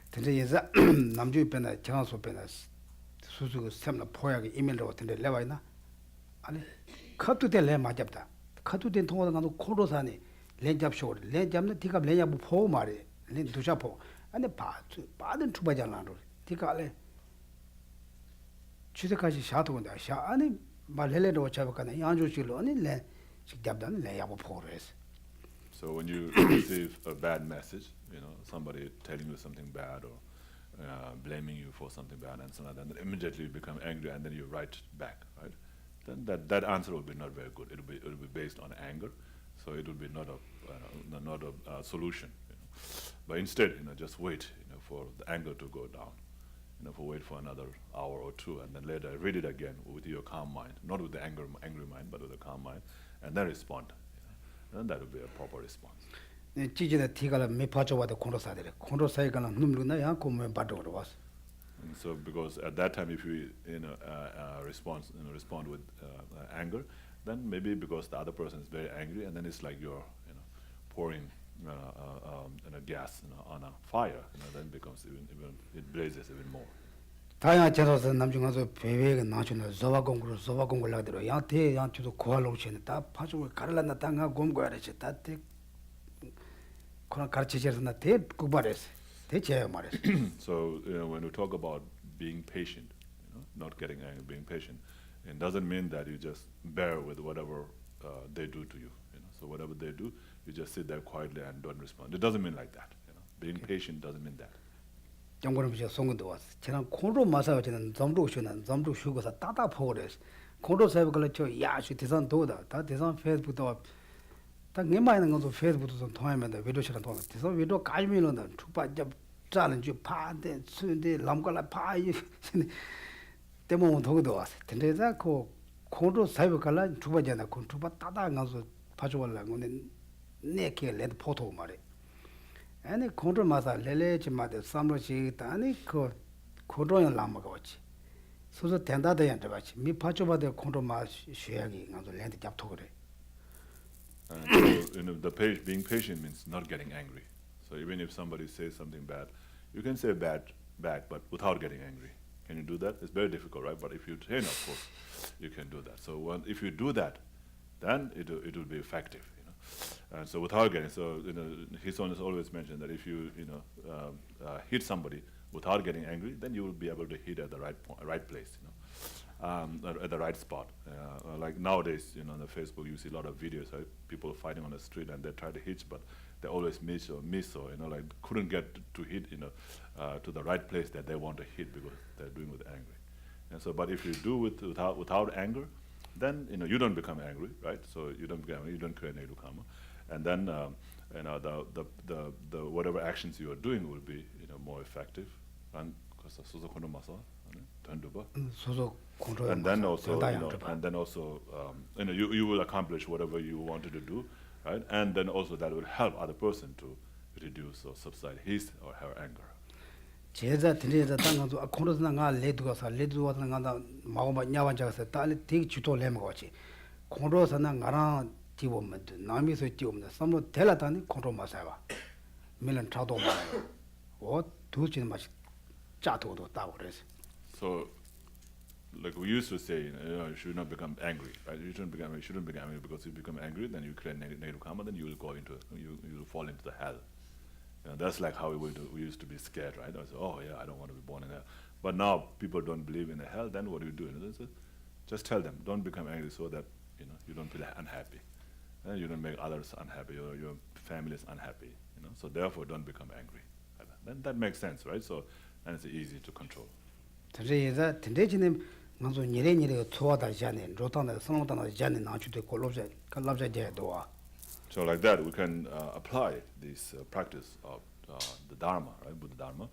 근데 이제 남주 변화 정하서 변화 수수 샘나 포약이 이메일로 같은데 내가 있나? 아니 카투데 레 맞잡다. 카투데 통화도 가도 코로사니 렌잡쇼 렌잡는 티가 렌잡 포 말이 렌 두샤포 아니 바든 투바잖아로 티가래 취득까지 샤도인데 샤 아니 말헬레로 잡아가네 양조실로 아니 렌 직잡다는 렌잡 포레스. So when you receive a bad message, somebody telling you something bad or blaming you for something bad and so on, then immediately you become angry and then you write back, right? Then that answer will be not very good. It will be based on anger, so it will be not a solution. But instead, just wait, for the anger to go down. Wait for another hour or two, and then later read it again with your calm mind, not with the angry mind, but with a calm mind, and then respond. Then that will be a proper response. 찌지다 티가라 메파줘와도 콘로사들이 콘로사이가는 눔루나 양코면 바도로 왔어. And so, because at that time, if you respond with anger, then maybe because the other person is very angry, and then it's like you're pouring gas on a fire, then becomes even it blazes even more. 다양한 제도에서 남중에서 배회가 나주는 조바공구를 하더라. 양태 양주도 고할로치는 다 파주고 가르란나 땅가 곰고야래지 다때 그런 가르치셔서 나대 구발했어. So when we talk about being patient, not getting angry, being patient, it doesn't mean that you just bear with whatever they do to you. So whatever they do, you just sit there quietly and don't respond. It doesn't mean like that. Being patient doesn't mean that. 정권은 비자 송근도 왔어. 지난 콘도 마사가 지난 점도 쉬는 점도 쉬고서 따다 포레스. 콘도 사이버를 저 야시 대산 도다. 다 대산 페이스북도 다 내마는 것도 페이스북도 좀 통하면 돼. 위도처럼 통하면. 대산 위도 까지면은 축바 짜는 주 파데 순데 람깔라 파이 때문에 도도 왔어. 근데자 그 콘도 사이버를 주바잖아. 콘투바 따다 가서 봐줘라고 내게 레드 포토 말해. 아니 콘도 마사 레레지 마데 삼로시 아니 그 콘도는 라마가 왔지. 소소 된다대 한테 같이 미 파줘봐도 콘도 마 쉬야기 가서 렌트 잡토 그래. So, being patient means not getting angry. So even if somebody says something bad, you can say bad back, but without getting angry. Can you do that? It's very difficult, right? But if you train, of course, you can do that. So if you do that, then it will be effective. And so without getting, His Holiness always mentioned that if you hit somebody without getting angry, then you will be able to hit at the right place, at the right spot. Like nowadays, on the Facebook, you see a lot of videos, right? People fighting on the street and they try to hit, but they always miss, or like couldn't get to hit, to the right place that they want to hit because they're doing with anger. And so, but if you do it without anger, then you don't become angry, right? So you don't become, you don't create negative karma, and then the whatever actions you are doing will be more effective. And then also you will accomplish whatever you wanted to do, right? And then also that will help other person to reduce or subside his or her anger. 제자 드리자 땅가서 콘도스나가 레드가서 레드와서 나가 마오마 냐완자서 딸이 되게 주도 레모가지 콘도스나 나랑 디보면도 남이서 디오면 섬로 텔라다니 콘도 마사와 밀은 차도 마요 오 두진 맛이 짜도도 따고 그래서 So like we used to say, you should not become angry, right? You shouldn't become angry, because if you become angry, then you create negative karma, then you will go into you will fall into the hell. That's like how we used to be scared, right? I said, oh yeah, I don't want to be born in hell. But now people don't believe in the hell. Then what do you do? Just tell them, don't become angry, so that you don't feel unhappy, and you don't make others unhappy, or your family is unhappy. So therefore, don't become angry. Then that makes sense, right? So and it's easy to control. 그래서 텐데지는 먼저 니레니레 초와다 자네 로탄의 성노탄의 자네 나주도 콜로제 칼랍제제도와. So like that, we can apply this practice of the Dharma, right, Buddha Dharma,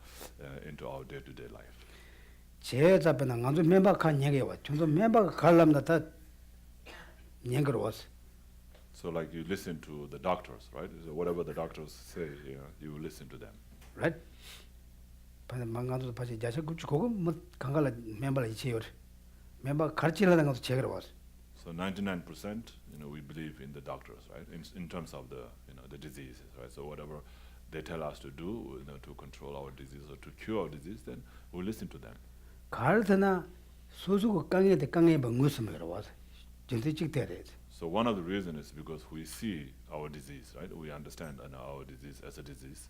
into our day-to-day life. 제자변은 아주 member한 얘기와 좀 member가 갈람다 다 얘기로서. So like you listen to the doctors, right? So whatever the doctors say, you will listen to them. Right? 반은 망가도 다시 자식 그거 뭐 강가라 member 이치요. member 가르치려는 것도 제거로서. So 99%, we believe in the doctors, right? In terms of the, the diseases, right? So whatever they tell us to do, to control our disease or to cure our disease, then we listen to them. 가르드나 소수고 강에 강에 방무스면으로 와서 진짜 찍대래. So one of the reasons is because we see our disease, right? We understand our disease as a disease.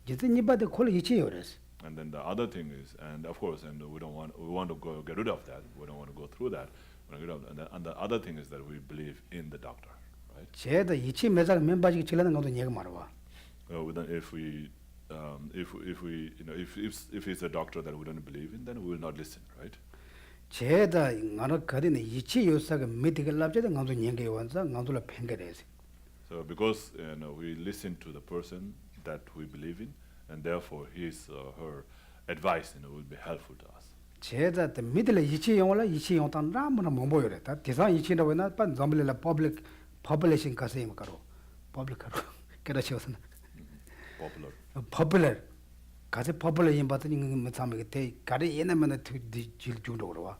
진짜 니바데 콜 이치요레스. And then the other thing is, and of course, and we want to get rid of that. We don't want to go through that. And the other thing is that we believe in the doctor, right? 제도 이치 매장 멤버직 지라는 것도 얘기 말아봐. If it's a doctor that we don't believe in, then we will not listen, right? 제다 나는 거기는 이치 요사가 메디컬 랍제도 나도 얘기 원사 나도라 팽게래서. So because we listen to the person that we believe in, and therefore his or her advice will be helpful to us. 제자 때 미들에 이치 용어라 이치 용탄 라무나 뭐 보여랬다. 대상 이치라고 나 반 잠블라 퍼블릭 퍼블리싱 가세임 가로 퍼블릭하로 그러셔서는 popular 가세 popular 인 받더니 뭐 참게 돼 가리 얘네만 질 중도로 와.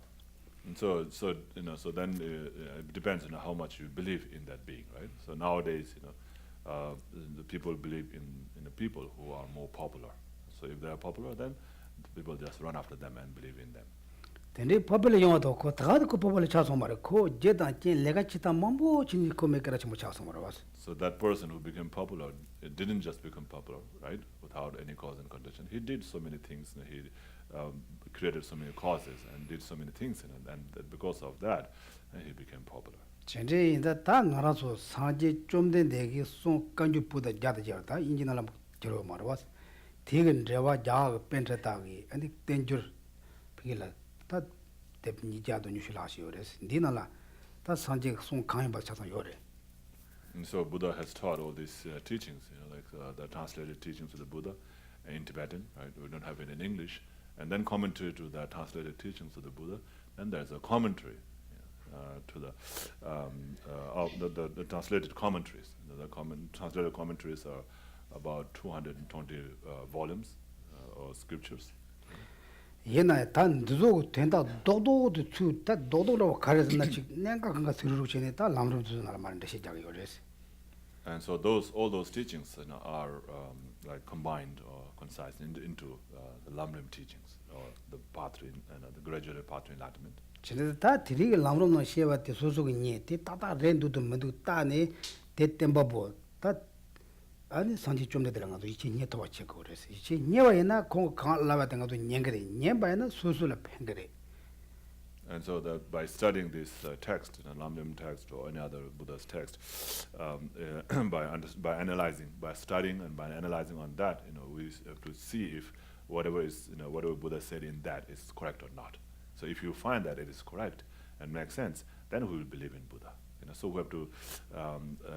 So then it depends on how much you believe in that being, right? So nowadays, the people believe in the people who are more popular. So if they are popular, then people just run after them and believe in them. Then popular young ko tagad ko popular chasomar ko jedan chen lega chita mambo chini ko mekara chimu chasomar was. So that person who became popular, it didn't just become popular, right? Without any cause and condition. He did so many things, and he created so many causes and did so many things, and because of that, he became popular. Chenje inda ta ngaraso sanje chomde degi son kanju puda jada jarta injinala jero mar was. Thigen rewa jag pentra tagi and danger pila ta depni jado nyushilasi yores. Dinala ta sanje son kang ba chasan yore. And so Buddha has taught all these teachings, like the translated teachings of the Buddha in Tibetan, right? We don't have it in English. And then commentary to the translated teachings of the Buddha. Then there's a commentary to the translated commentaries. The translated commentaries are about 220 volumes or scriptures. Yena tan duzo tenda dodo de chu ta dodo ro khares na chi nenga kanga siru chene ta lamrim du na man de shijag yores. And so all those teachings are like combined or concised into the Lam-rim teachings, or the pathway and the gradual pathway enlightenment. Chene ta thiri ge lamrim no sheba te so so ge nye te ta ta ren du medu ta ne te temba bo ta ani sanji chomde de nga do ichi nye to wa che ko res. Ichi nye wa yena ko ka la wa nga do nyengre nye ba yena so so la phengre. And so that by studying this text, Lam-rim text or any other Buddha's text, by analyzing, by studying and by analyzing on that, we have to see if whatever Buddha said in that is correct or not. So if you find that it is correct and makes sense, then we will believe in Buddha. So we have to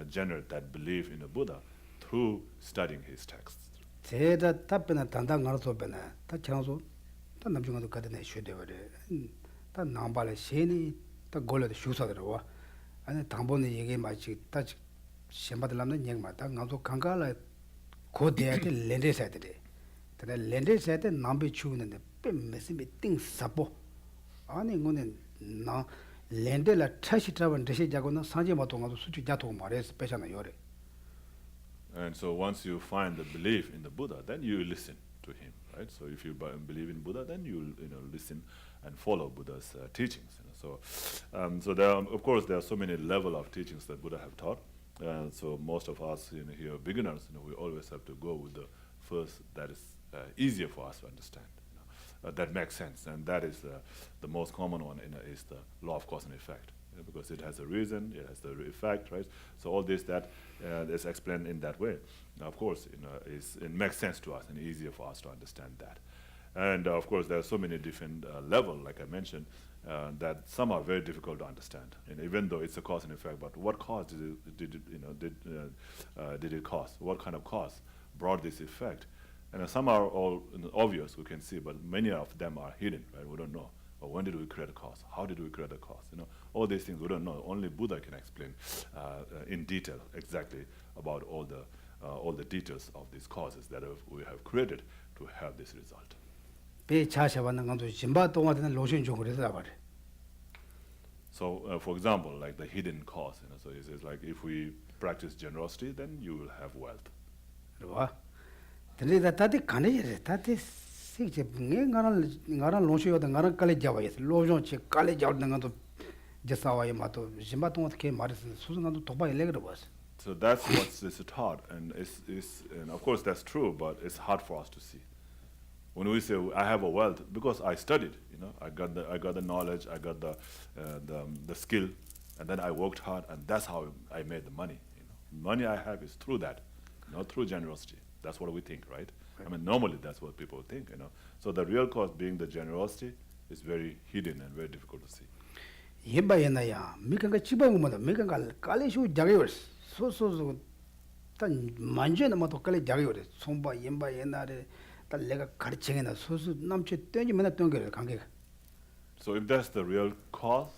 generate that belief in the Buddha through studying his texts. 제다 답변은 단단 가서 변해. 다 창소 다 남중도 가드네 쉬되버려. 다 남발에 세니 다 골레도 슈사더라고. 아니 당번에 얘기 마치 다 셴바들람는 얘기 맞다. 가서 강가라 고대한테 렌데사들이. 근데 렌데사한테 남비 추는데 뱀메스미 띵 사보. 아니 이거는 나 렌데라 차시 트라번 대시 자고는 상제 마동가도 수치 자토 말해서 빼잖아 요래. And so once you find the belief in the Buddha, then you listen to him, right? So if you believe in Buddha, then you listen and follow Buddha's teachings. So there are, of course, there are so many level of teachings that Buddha have taught. So most of us here, beginners, we always have to go with the first that is easier for us to understand. That makes sense, and that is the most common one. Is the law of cause and effect. Because it has a reason, it has the effect, right? So all this that is explained in that way. Now, of course, it makes sense to us and easier for us to understand that. And of course, there are so many different levels, like I mentioned, that some are very difficult to understand. And even though it's a cause and effect, but what cause did it cause? What kind of cause brought this effect? And some are all obvious, we can see, but many of them are hidden, right? We don't know. Or when did we create a cause? How did we create a cause? All these things we don't know. Only Buddha can explain in detail exactly about all the details of these causes that we have created to have this result. So, for example, like the hidden cause. So he says, like, if we practice generosity, then you will have wealth. So that's what is taught, and of course that's true, but it's hard for us to see. When we say I have a wealth, because I studied, I got the knowledge, I got the skill, and then I worked hard, and that's how I made the money. Money I have is through that, not through generosity. That's what we think, right? I mean, normally that's what people think, So the real cause being the generosity is very hidden and very difficult to see. So if that's the real cause,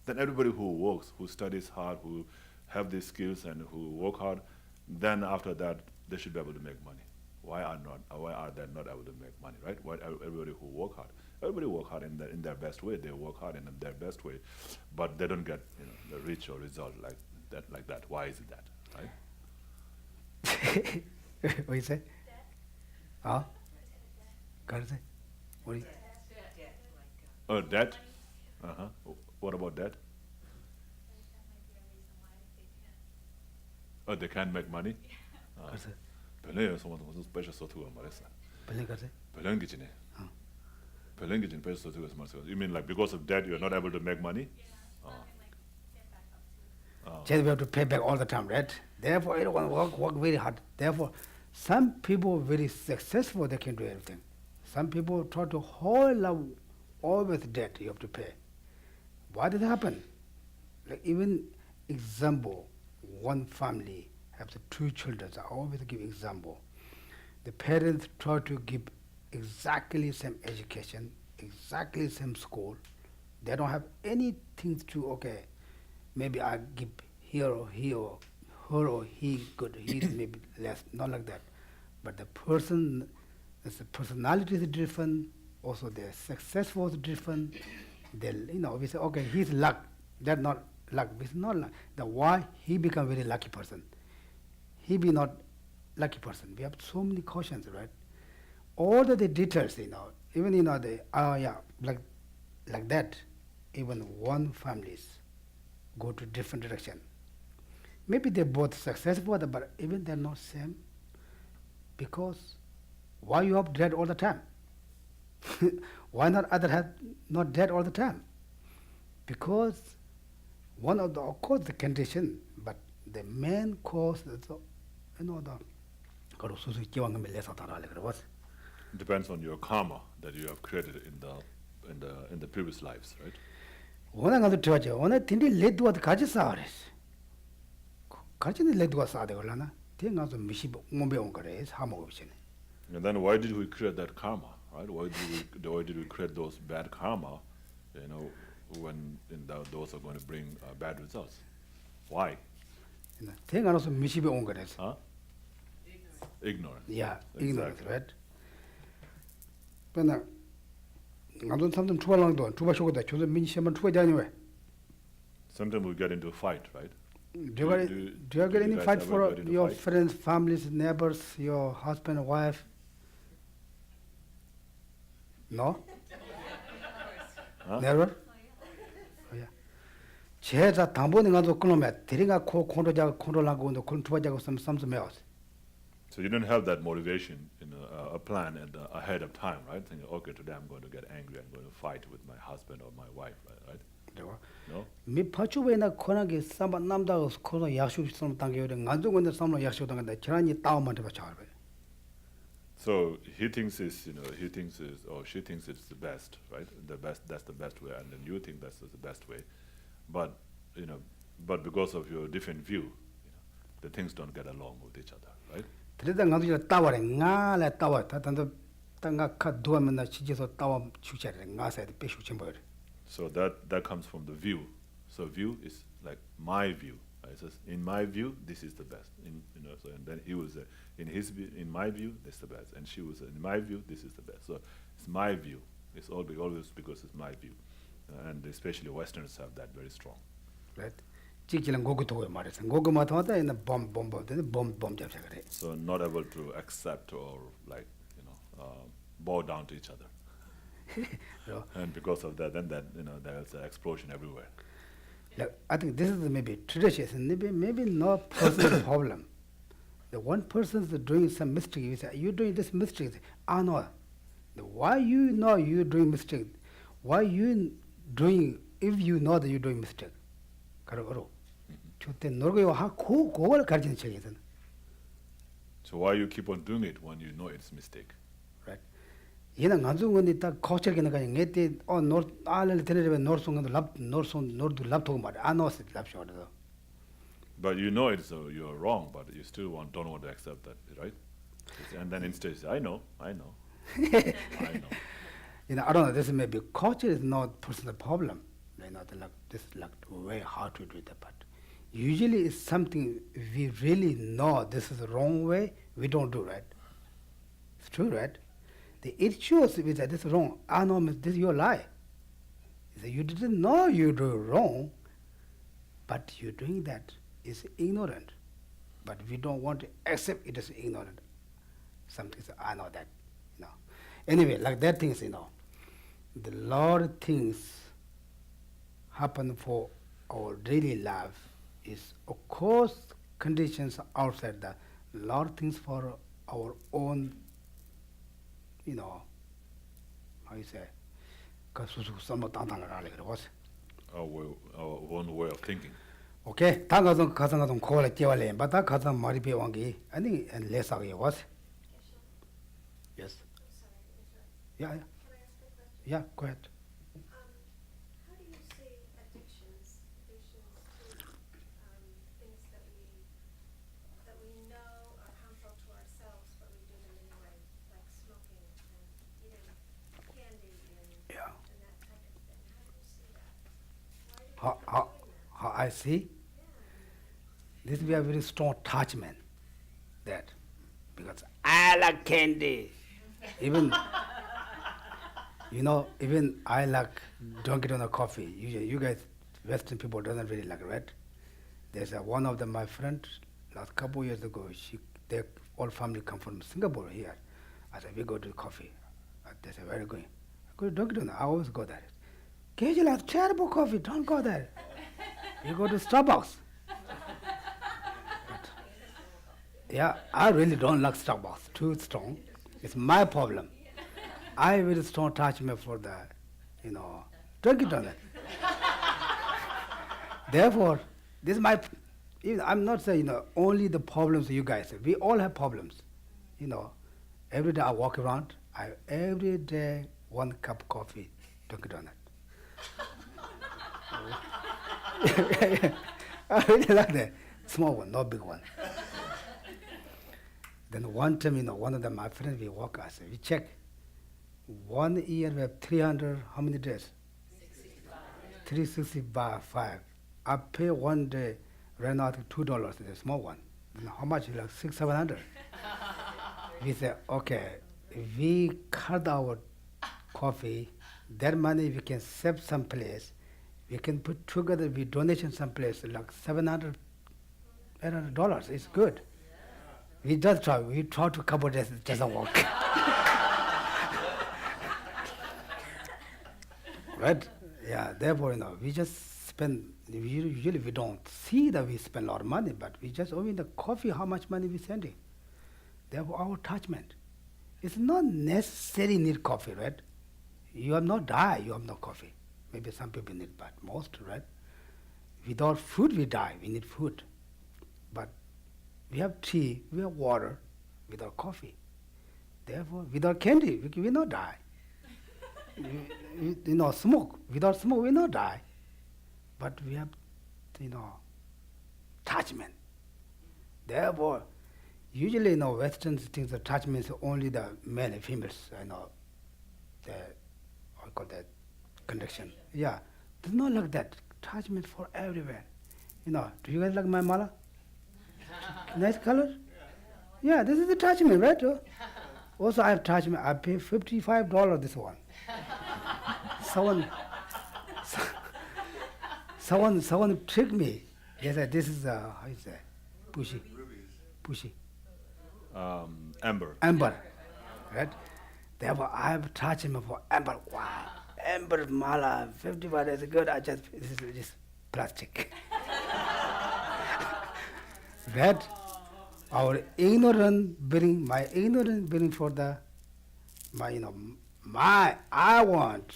then everybody who works, who studies hard, who have these skills and who work hard, then after that they should be able to make money. Why are they not able to make money, right? Why everybody who work hard? Everybody work hard in their best way. They work hard in their best way, but they don't get the rich or result like that. Why is it that, right? What you say? Huh? What do you say? Oh, debt? Uh-huh. What about that? Oh, they can't make money? 그래서 별내요, 무슨 special 소투가 말했어. 별로 가서 별행기지네. 별행기진 special 소투가 말했어. You mean like because of that you're not able to make money? just we have to pay back all the time, right? Therefore, everyone work very hard. Therefore, some people very successful, they can do everything. Some people try to hold up always debt you have to pay. Why did it happen? Like even example, one family has two children. I always give example. The parents try to give exactly same education, exactly same school. They don't have anything to, okay, maybe I give here or her or he good, he maybe less, not like that. But the person, the personality is different, also their success was different. They, we say, okay, he's luck, that's not luck, it's not luck. The why he become very lucky person. He be not lucky person. We have so many cautions, right? All the details, even the like that, even one families go to different direction. Maybe they're both successful, but even they're not same. Because why you have dead all the time? Why not other have not dead all the time? Because one of the, of course, the condition, but the main cause is Depends on your karma that you have created in the previous lives, right? 오늘 가서 저죠. 오늘 딘디 레드와 같이 싸우랬어. 같이 레드와 싸대 걸라나. 대가서 미시 몸배 온 거래. 사먹 없이네. And then why did we create that karma, right? Why did we create those bad karma, when those are going to bring bad results? Why? 대가서 미시배 온 거래. Huh? Ignorance. Yeah, Exactly. ignorance, right? 근데 남들 삼든 투발랑도 투발 쇼고다. 조선 민시만 투발이 아니왜? Sometimes we get into a fight, right? Do you get any guys fight ever for get into your fight? friends, families, neighbors, your husband, wife? No? Huh? Never? Oh, yeah. 제자 담보는 가도 그놈에 데리가 콘도자고 콘도라고 너 콘도자고 something else. So you didn't have that motivation in a plan ahead of time, right? Thinking, okay, today I'm going to get angry, I'm going to fight with my husband or my wife, right? No? 미 파추베나 코나게 삼바 남다고 코나 약속 좀 당겨래. 안중근데 삼로 약속 당한다. 저란이 따오만 돼 봐. So he thinks he thinks or she thinks it's the best, right? That's the best way, and then you think that's the best way. But because of your different view, the things don't get along with each other, right? 그래도 안중근 따와래. 나래 따와. 다단도 땅가 카 두어면나 지지서 따와 축자래. 나사에 빼축진 버려. So that comes from the view. So view is like my view. Right? So in my view, this is the best. So and then he was in my view, this is the best, and she was in my view, this is the best. So it's my view. It's always because it's my view, and especially Westerners have that very strong. Right? 찍지는 고기 도고 말했어. 고기 마타마다 있는 bomb 잡자 그래. So not able to accept or bow down to each other. And because of that, then there's an explosion everywhere. I think this is maybe tradition, maybe not personal problem. The one person is doing some mistake, you say, you're doing this mistake. No. Why you know you're doing mistake? Why you doing, if you know that you're doing mistake? So why you keep on doing it when you know it's mistake? Right. 얘는 안중근이 딱 거칠게는 그냥 얘때 노 알을 데려면 노송도 노르도 랍토고 말이야. 안 넣었을 랍쇼도. But you know you're wrong, but you still don't want to accept that, right? And then instead you say, I know. I know. I don't know, this may be culture is not personal problem. This is very hard to do that, but usually it's something we really know this is the wrong way, we don't do, right? It's true, right? The issues is that this is wrong. No, this is your lie. You didn't know you do wrong, but you're doing that. It's ignorant. But we don't want to accept it as ignorant. Something I know that. Anyway, like that things, the lot of things happen for our daily life is, of course, conditions outside the lot of things for our own, how you say, our own way of thinking. okay, 당가서 가서 좀 고를 깨wal래. 바다 가서 머리 배워기 아니 레사게 was. Yes. I'm sorry to interrupt. Yeah, yeah. Can I ask a question? Yeah, go ahead. How do you see addictions to things that we know are harmful to ourselves, but we do them anyway, like smoking and eating candy Yeah. and that type of thing? How do you see that? Why do we keep How doing that? how I see? This will be a very strong attachment. That because I like candy. Even even I like drinking on a coffee. You guys, Western people doesn't really like it, right? There's one of them, my friend, last couple years ago, their whole family come from Singapore here. I said, we go to coffee. They said, where are you going? I go to Dunkin'. I always go there. Occasionally, have terrible coffee, don't go there. You go to Starbucks. But, yeah, I really don't like Starbucks, too strong. It's my problem. I very strong attachment for the, Dunkin' Donut. Therefore, this is my, I'm not saying, only the problems you guys have. We all have problems. Every day I walk around, every day 1 cup coffee, Dunkin' Donut. I really like that. Small one, not big one. Then one time, one of them, my friends, we walk, I said, we check. 1 year we have 300, how many days? 365. I pay one day, ran out $2, the small one. And how much? Like 600, 700. We said, okay, if we cut our coffee, that money we can save someplace. We can put together, we donation someplace, like $700, $800. It's good. We just try. We try to couple days, it doesn't work. Right? Yeah, therefore, we just spend, usually we don't see that we spend a lot of money, but we just, in the coffee, how much money we sending. Therefore, our attachment. It's not necessarily need coffee, right? You have not die, you have no coffee. Maybe some people need, but most, right? Without food, we die. We need food. But we have tea, we have water, without coffee. Therefore, without candy, we will not die. Smoke. Without smoke, we will not die. But we have, attachment. Therefore, usually, Western things, attachment is only the male and females, I call that connection. Yeah, it's not like that. Attachment for everywhere. Do you guys like my mala? Nice color? Yeah, this is attachment, right? Also, I have attachment. I pay $55 this one. Someone tricked me. They said this is how you say, pushy. Amber. Amber, right? Therefore, I have attachment for amber. Wow, amber mala, 55 is good. This is just plastic. That our ignorance bring for the I want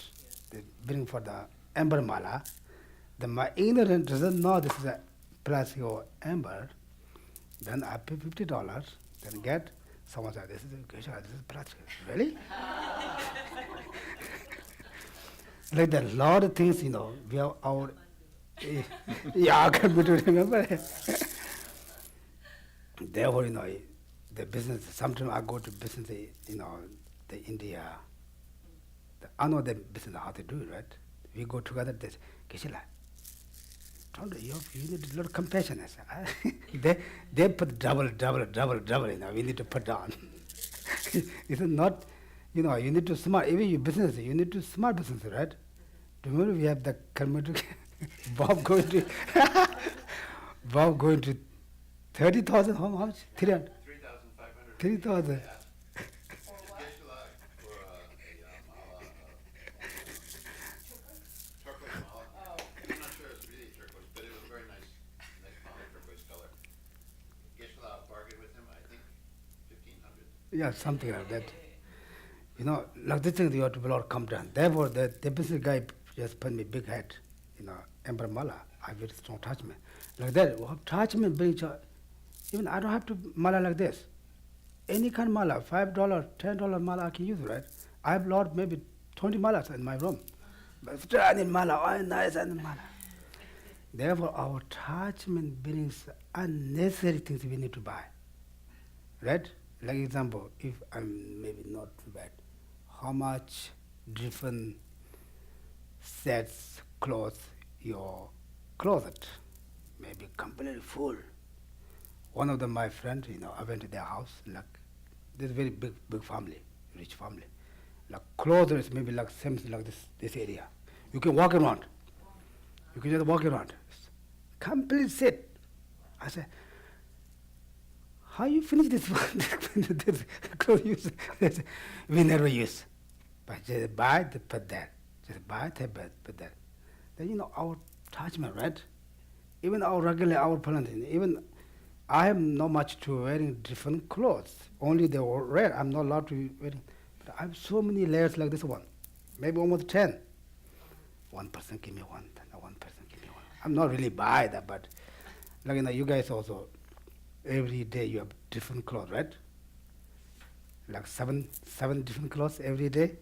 to bring for the amber mala. My ignorance doesn't know this is a plastic or amber. Then I pay $50. Then get someone said this is plastic. Really? Like that, lot of things, we have our yeah, I can be to remember. Therefore, the business, sometimes I go to business, the India, I know the business, how to do it, right? We go together, they say, Geshe-la, you need a lot of compassion. I say, they put double, we need to put down. It's not, you need to smart, even your business, you need to smart business, right? Remember we have the community, Bob going to 30,000, how much? 300? 3,500. 3,000. Yeah, something like that. You know, like this thing you have to be Lord come down. Therefore, the business guy just put me big head, you know, Emperor Mala. I very strong attachment. Like that, attachment brings even I don't have to mala like this. Any kind of mala, $5, $10 mala I can use, right? I have Lord maybe 20 malas in my room. But still I need mala, oh nice and mala. Therefore, our attachment brings unnecessary things we need to buy. Right? Like example, if I'm maybe not too bad, how much different sets, clothes, your closet may be completely full. One of them, my friend, you know, I went to their house, like, this very big family, rich family. Like, clothes is maybe like same like this area. You can walk around. You can just walk around. Complete set. I said, how you finish this one? This clothes use? We never use. But just buy it, put that. Just buy it, put that. Then, you know, our attachment, right? Even our regular, our planting, even I am not much to wearing different clothes. Only the red, I'm not allowed to wearing. But I have so many layers like this one. Maybe almost 10. One person give me one, one person give me one. I'm not really buy that, but like, you know, you guys also, every day you have different clothes, right? Like seven different clothes every day.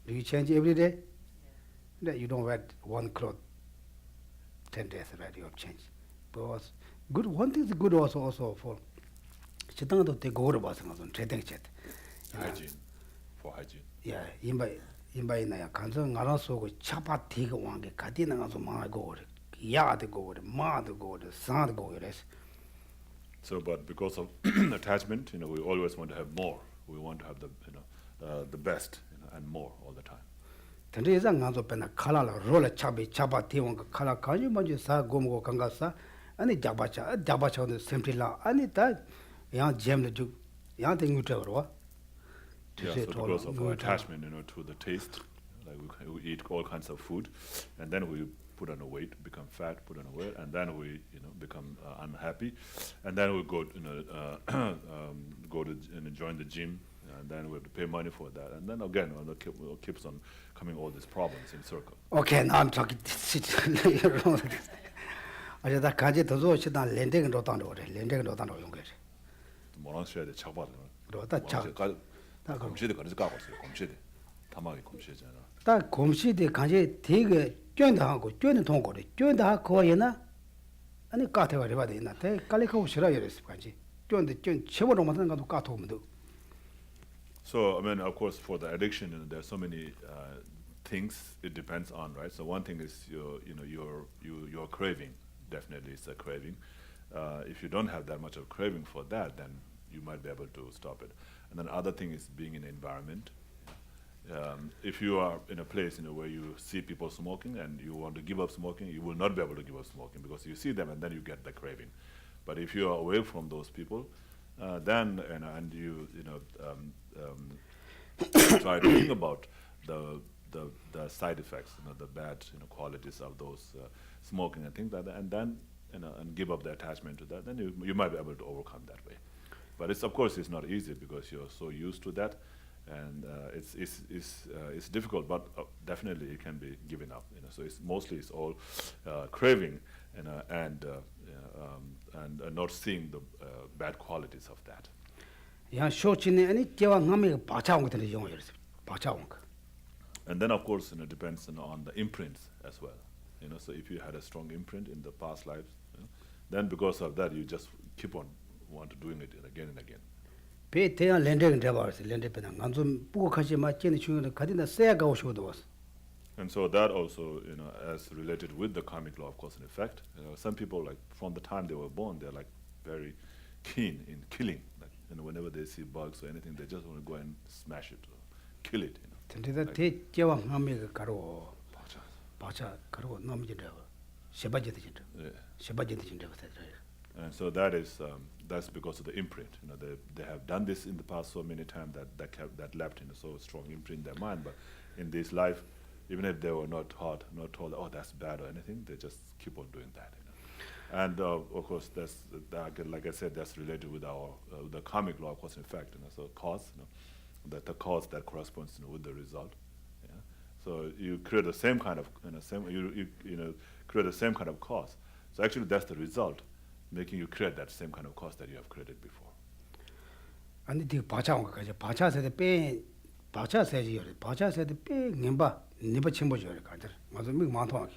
Do you change every day? No, you don't wear one cloth 10 days, right? You have changed. Because good, one thing is good also for chitang to take over about some trading chat. Hygiene, for hygiene. Yeah, imba ina ya kanzo ngara so go chapa tiga wange kati na ngaso ma go ya de go ma de go sa de go yes. So, but because of attachment, you know, we always want to have more. We want to have the, you know, the best, you know, and more all the time. Tende is ngaso pena kala la rola chapa ti wange kala kanyo manju sa gomo kanga sa ani jabacha on the simply la ani ta yang gem le ju yang thing uta Yeah, so because of our attachment, you know, to the taste, like we eat all kinds of food, and then we put on a weight, become fat, put on a weight, and then we, you know, become unhappy, and then we go, you know, go to and join the gym, and then we have to pay money for that, and then again, it keeps on coming all these problems in circle. Okay, now I'm talking. I that kaje tozo chidan lending do tan do lending do tan do yong ge. 뭐랑 쉬어야 돼, 차봐. 로다 차. 검시대 가서 가고 있어요. 검시대. 담하게 검시잖아. 다 곰시대 가제 되게 쫀다하고 쫀는 통고래. 쫀다 거에나 아니 까태가 래 봐야 되나. 대 깔리고 싫어 이랬어 가지. 쫀데 쫀 최고로 만든 것도 까토면도. So, I mean, of course, for the addiction, you know, there are so many things it depends on, right? So one thing is your craving. Definitely, it's a craving. If you don't have that much of craving for that, then you might be able to stop it. And then other thing is being in an environment. If you are in a place, you know, where you see people smoking and you want to give up smoking, you will not be able to give up smoking because you see them and then you get the craving. But if you are away from those people, then and you try to think about the side effects, you know, the bad, you know, qualities of those smoking and things like that, and then, you know, and give up the attachment to that, then you might be able to overcome that way. But it's, of course, it's not easy because you're so used to that, and it's difficult. But definitely it can be given up. You know, so it's all craving, and not seeing the bad qualities of that. 야 쇼치네 아니 제와 남이 바차온 것들 용어를 바차온 거. And then, of course, you know, depends on the imprints as well. You know, so if you had a strong imprint in the past lives, you know, then because of that, you just keep on doing it again and again. 배 대한 렌데는 잡아서 렌데 배는 안좀 부곡하지 마치는 중에 가디나 세가 오셔도 왔어. And so that also, you know, as related with the karmic law of cause and effect, you know, some people, like, from the time they were born, they're like very keen in killing. Like, you know, whenever they see bugs or anything, they just want to go and smash it or kill it. You know. 근데 대 제와 남이 가로 바차 가로 남지다. 세바제도 진짜. 세바제도 진짜 같아. And so that is that's because of the imprint. You know, they have done this in the past so many times that left in a so strong imprint in their mind. But in this life, even if they were not told, oh, that's bad or anything, they just keep on doing that. You know. And of course, like I said, that's related with our the karmic law of cause and effect. So cause, that the cause that corresponds with the result. Yeah? So you create the same kind of create the same kind of cause. So actually, that's the result, making you create that same kind of cause that you have created before. 아니 디 바차온 거지. 바차세대 빼 바차세지 요래. 바차세대 빼 님바 님바 침보지 요래 가들. 맞아 미 많다.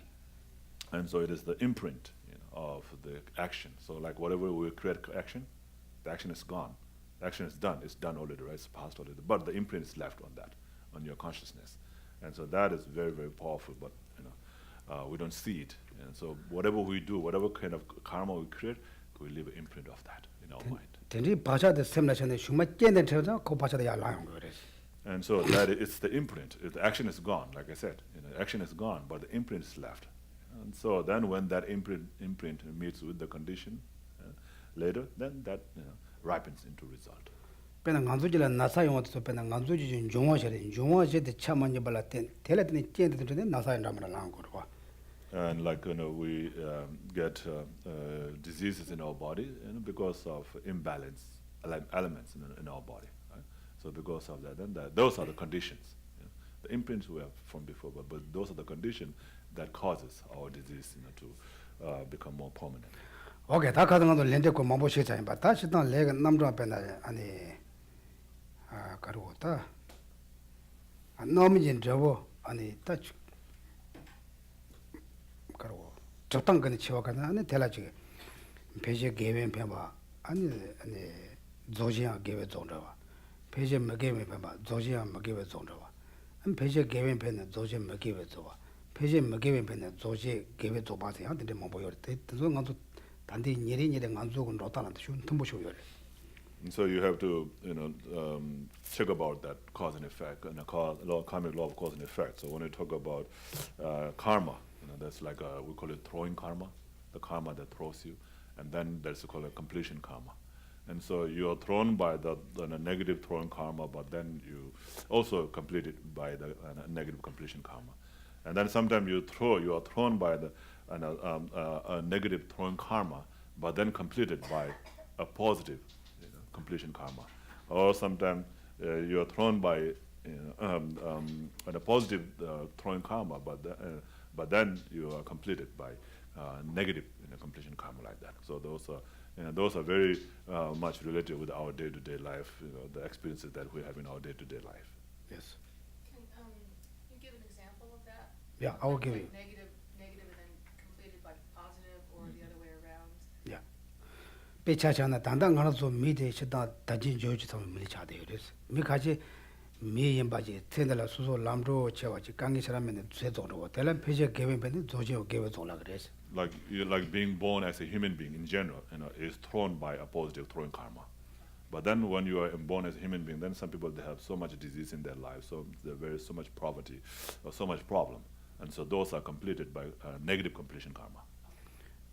And so it is the imprint of the action. So like whatever we create action, the action is gone. The action is done. It's done already, right? It's passed already. But the imprint is left on that, on your consciousness. And so that is very, very powerful. But we don't see it. And so whatever we do, whatever kind of karma we create, we leave an imprint of that in our mind. 된지 바차데 셈라션에 슈마 ቄ는 쳐서 그 바차데 야라용 거래. And so that it's the imprint. The action is gone, like I said. Action is gone, but the imprint is left. And so then when that imprint meets with the condition later, then that ripens into result. 배는 간주지라 나사용어도 배는 간주지 종화셔리 종화셔데 참만이 발라텐 텔레드니 ቄ는데 나사인라면 나온 거고. And like we get diseases in our body because of imbalance elements in our body. Right? So because of that, then those are the conditions. The imprints we have from before, but those are the conditions that causes our disease to become more permanent. 오케이 다 가는 것도 렌데고 마보시 자 봐. 다시 또 내가 남도 앞에 아니 가르고다. 안 넘진 저거 아니 딱 가르고 적당 거는 치워가는 안에 대라지 배제 개변 배봐 아니 조지야 개변 정도와 배제 먹개변 배봐 조지야 먹개변 정도와 안 배제 개변 배는 조지 먹개변 좋아 배제 먹개변 배는 조지 개변 좋아서 한테 뭐 보여 때 그래서 단디 니리니데 간주고 로타한테 좀 tum보셔요. So you have to check about that cause and effect and karmic law of cause and effect. So when we talk about karma, that's like we call it throwing karma, the karma that throws you, and then there's called a completion karma. And so you are thrown by the negative throwing karma, but then you also complete it by the negative completion karma. And then sometimes you are thrown by a negative throwing karma, but then completed by a positive completion karma. Or sometimes you are thrown by a positive throwing karma, but then you are completed by negative completion karma like that. So those are very much related with our day-to-day life, the experiences that we have in our day-to-day life. Yes. Can you give an example of that? Yeah, I will give you. Negative and then completed by positive, or the other way around? Yeah. 배차잖아. 단단 하나도 미대 시다 다진 조지 좀 밀리 차대요. 그래서 미가지 미연바지 텐들라 수소 람로 쳐와지 강기 사람은 최종으로 대란 표제 개변변은 조지오 개변 돌아 그래서. Like being born as a human being in general, is thrown by a positive throwing karma. But then when you are born as a human being, then some people they have so much disease in their lives, so there is so much poverty or so much problem, and so those are completed by negative completion karma.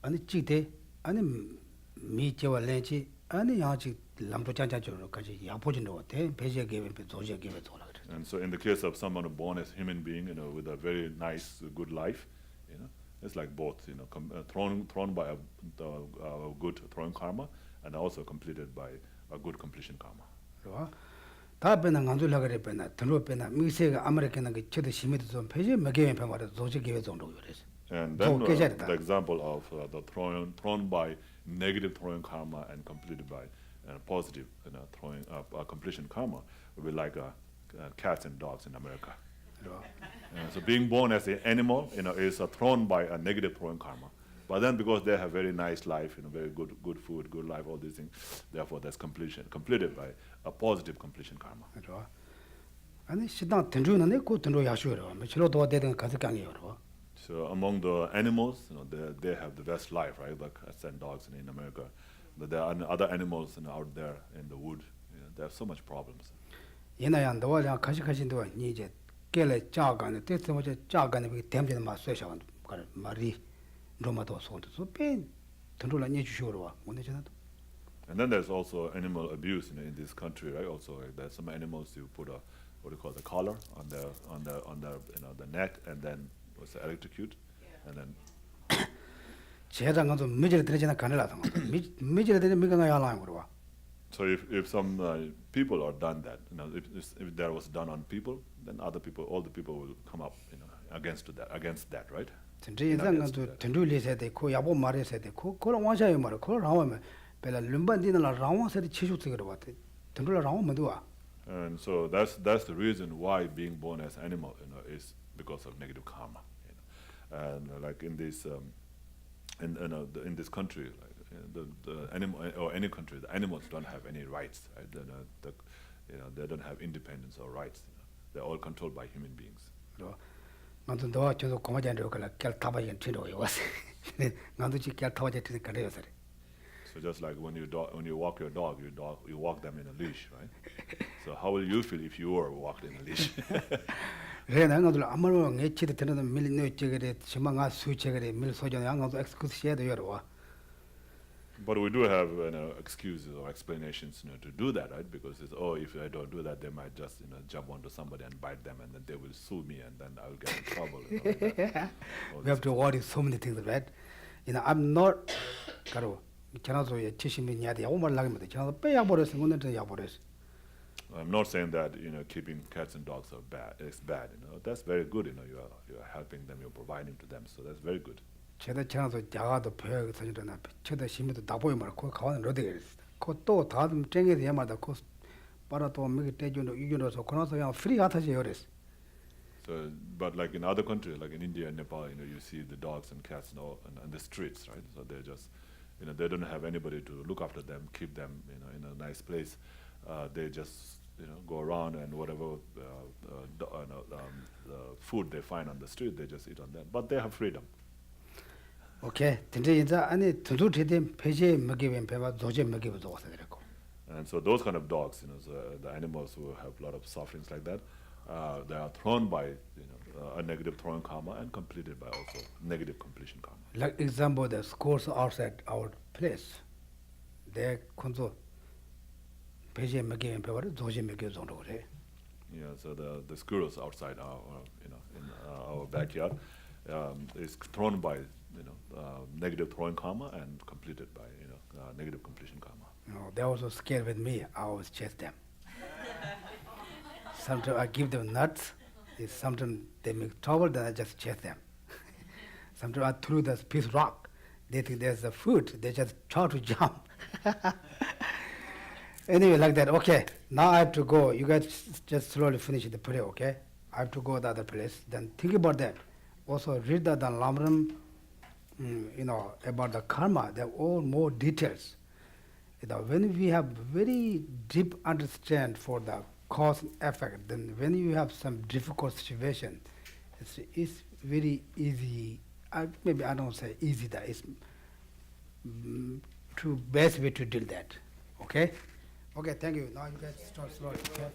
아니 지대 아니 미제와 렌치 아니 야지 람도 짠짠저로까지 야포진도 대 배제 개변 조지 개변 돌아 그래. And so in the case of someone born as a human being, with a very nice, good life, it's like both, thrown by a good throwing karma, and also completed by a good completion karma. 그래서 다변은 안 줄라 그래 변나 들어변나 미세가 아메리카는 그 저도 심해도 좀 배제 먹개변 병원에 조지 개변 정도 그래서. And then the example of the thrown by negative throwing karma and completed by positive throwing completion karma would be like cats and dogs in America. So being born as an animal, is thrown by a negative throwing karma. But then because they have very nice life, very good food, good life, all these things, therefore that's completed by a positive completion karma. 아니 시당 된주는 내고 된주 야슈로 며칠도 되든 가서 강해요. So among the animals, they have the best life, right? Like cats and dogs in America. But there are other animals out there in the wood. They have so much problems. 얘나야 너와 가시가신도 니 이제 깨래 짜가네 때때마다 짜가네 그 댐되는 맛 쇠셔 가는 말이 로마도 손도 뺀 된주라 니 주시오로 와 오늘전에도. And then there's also animal abuse in this country, right? Also, there's some animals you put what do you call the collar on the neck, and then electrocute, and then 제장도 미질 들지나 간을라서 미질 들지 미가 야랑 그러와. So if some people are done that, if that was done on people, then other people, all the people will come up, against that, right? 진짜 인상도 전주리세 되고 야보 말에서 되고 그런 원샤에 말을 그걸 나오면 별로 름반디는 라원서리 치주트 그러 왔대. 전주라 라원 뭐도와. And so that's the reason why being born as animal, is because of negative karma. And like in this in this country, like, the animal or any country, the animals don't have any rights. Right? They don't have independence or rights. They're all controlled by human beings. 나도 너 저도 고마잔데 그걸 깰 타바인 치료요 왔어. 나도 지깰 타바제 트 그래요서. So just like when you walk your dog, you walk them in a leash, right? So how will you feel if you were walked in a leash? 그래 나도 아무로 내치도 되는 밀리노 찍으래 심망아 수치그래 밀소전 양도 엑스큐스해도 여러. But we do have excuses or explanations, to do that, right? Because it's if I don't do that, they might just jump onto somebody and bite them, and then they will sue me, and then I will get in trouble. We have to worry so many things, right? I'm not. 가로 전화소에 70년이야 돼. 오늘 나가면 전화 빼야 버렸어. 오늘도 야 버렸어. I'm not saying that keeping cats and dogs are bad. It's bad. That's very good. You're helping them. You're providing to them. So that's very good. 제가 전화소 야가도 벼 선이나 최대 심도 다 보이 말고 가는 로데게. 그또 다음 쟁에 대마다 그 빨아도 미기 때주는 이준어서 그나서 그냥 프리 같아지 요랬어. So, but like in other countries, like in India and Nepal, you see the dogs and cats on the streets, right? So they're just, they don't have anybody to look after them, keep them, in a nice place. They just, go around and whatever the food they find on the street, they just eat on that. But they have freedom. 오케이. 근데 이제 아니 두두티된 폐지 먹이면 배가 도저히 먹이고 좋아서 그랬고. And so those kind of dogs, so the animals who have a lot of sufferings like that, they are thrown by a negative throwing karma and completed by also negative completion karma. Like example, the schools outside our place, they control. 폐지 먹이면 배가 도저히 먹이고 좋다고 그래. Yeah, so the squirrels outside our in our backyard is thrown by negative throwing karma and completed by negative completion karma. They also scared with me. I always chase them. Sometimes I give them nuts. Sometimes they make trouble, then I just chase them. Sometimes I throw this piece of rock. They think there's a fruit. They just try to jump. Anyway, like that. Okay, now I have to go. You guys just slowly finish the prayer, okay? I have to go to the other place. Then think about that. Also read the Lam-rim, about the karma. There are all more details. When we have very deep understand for the cause and effect, then when you have some difficult situation, it's very easy. Maybe I don't say easy. That is the best way to deal that. Okay? Okay, thank you. Now you guys start slowly. Okay?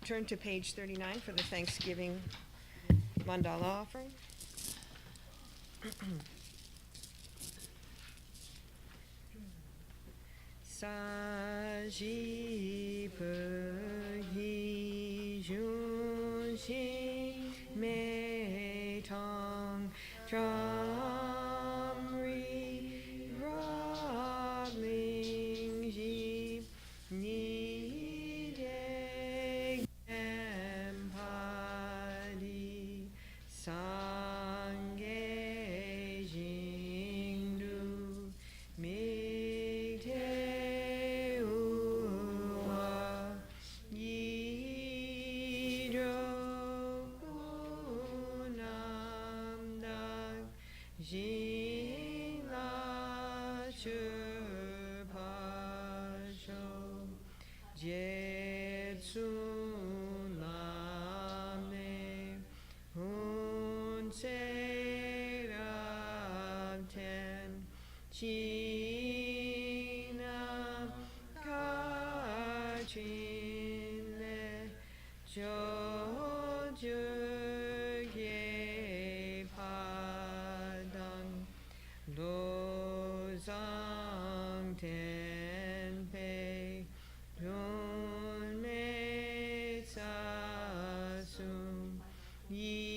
Turn to page 39 for the Thanksgiving mandala offering. Saji Perhi Junshi Me Tong Tramri Ragling Ji Ni De Empadi Sange Jingdu Migte Uwa Yidro Unam Dag Jila Churpasho Jetsu Name Hunse China Kachile Jojurye Padang Lozang Tenpei Yunme Sasum Yidrowe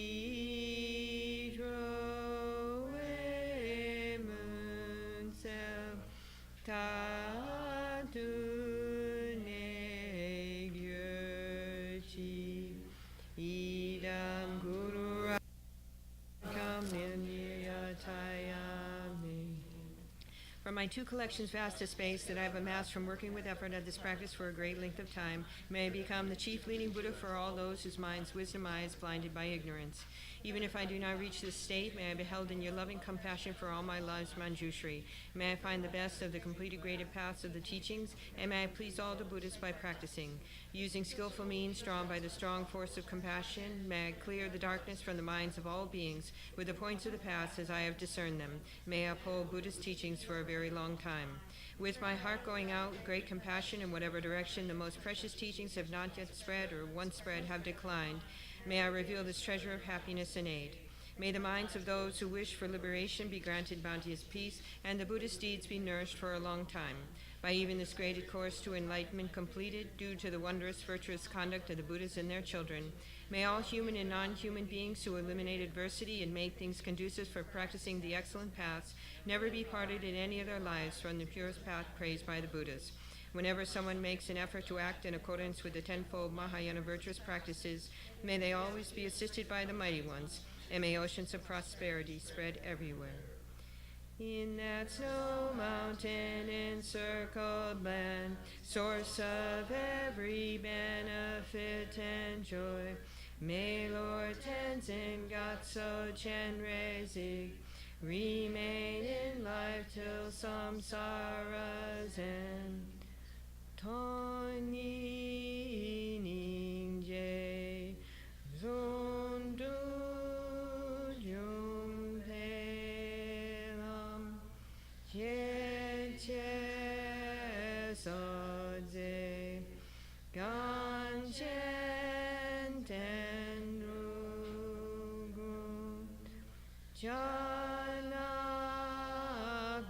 Munsel Tatune Gyurchi Idam Guru Rakam Nilyatayami. From my two collections vast as space that I have amassed from working with effort at this practice for a great length of time, may I become the chief leading Buddha for all those whose minds' wisdom eye is blinded by ignorance. Even if I do not reach this state, may I be held in your loving compassion for all my lives, Manjushri. May I find the best of the completed graded paths of the teachings, and may I please all the Buddhas by practicing. Using skillful means drawn by the strong force of compassion, may I clear the darkness from the minds of all beings with the points of the paths as I have discerned them. May I uphold Buddha's teachings for a very long time. With my heart going out with great compassion in whatever direction the most precious teachings have not yet spread or once spread have declined, may I reveal this treasure of happiness and aid. May the minds of those who wish for liberation be granted bounteous peace, and the Buddhist deeds be nourished for a long time. By even this graded course to enlightenment completed, due to the wondrous virtuous conduct of the Buddhas and their children, may all human and non-human beings who eliminate adversity and make things conducive for practicing the excellent paths never be parted in any of their lives from the purest path praised by the Buddhas. Whenever someone makes an effort to act in accordance with the tenfold Mahayana virtuous practices, may they always be assisted by the mighty ones, and may oceans of prosperity spread everywhere. In that snow mountain encircled land, source of every benefit and joy, may Lord Tenzin Gyatso Chenrezig remain in life till samsara's end. Tony Ningje Zondu Jum Pelam Cheche Sodze Ganchen Tenrugu Jana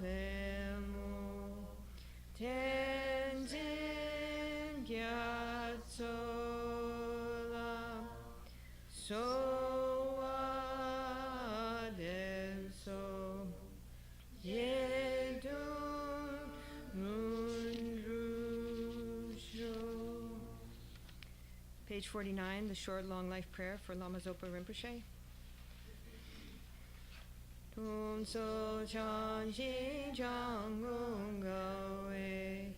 Pemu Tenzin Gyatsola So Adeso Yedun Mundrusho. Page 49, the short long life prayer for Lama Zopa Rinpoche. Tum so chan xin chang gung go wei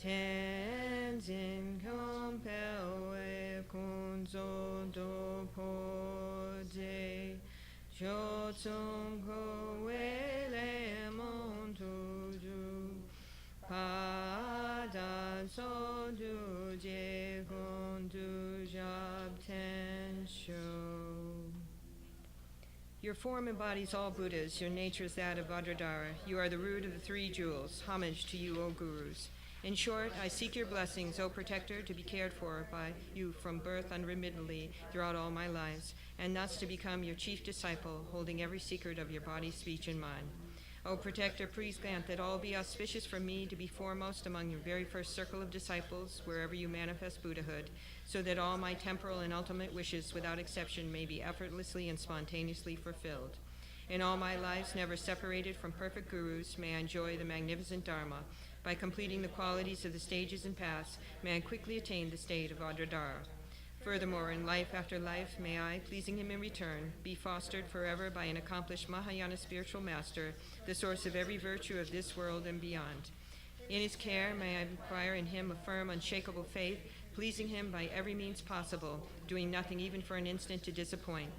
tenzin compel wei kun so do po de jo tsung ko wei le mon tu du pa dan so du je kun du jab ten shou. Your form embodies all Buddhas. Your nature is that of Vajradhara. You are the root of the three jewels. Homage to you, O Gurus. In short, I seek your blessings, O Protector, to be cared for by you from birth unremittingly throughout all my lives, and thus to become your chief disciple, holding every secret of your body, speech, and mind. O Protector, please grant that all be auspicious for me to be foremost among your very first circle of disciples wherever you manifest Buddhahood, so that all my temporal and ultimate wishes without exception may be effortlessly and spontaneously fulfilled. In all my lives never separated from perfect gurus, may I enjoy the magnificent Dharma. By completing the qualities of the stages and paths, may I quickly attain the state of Vajradhara. Furthermore, in life after life, may I, pleasing him in return, be fostered forever by an accomplished Mahayana spiritual master, the source of every virtue of this world and beyond. In his care, may I acquire in him a firm, unshakable faith, pleasing him by every means possible, doing nothing even for an instant to disappoint.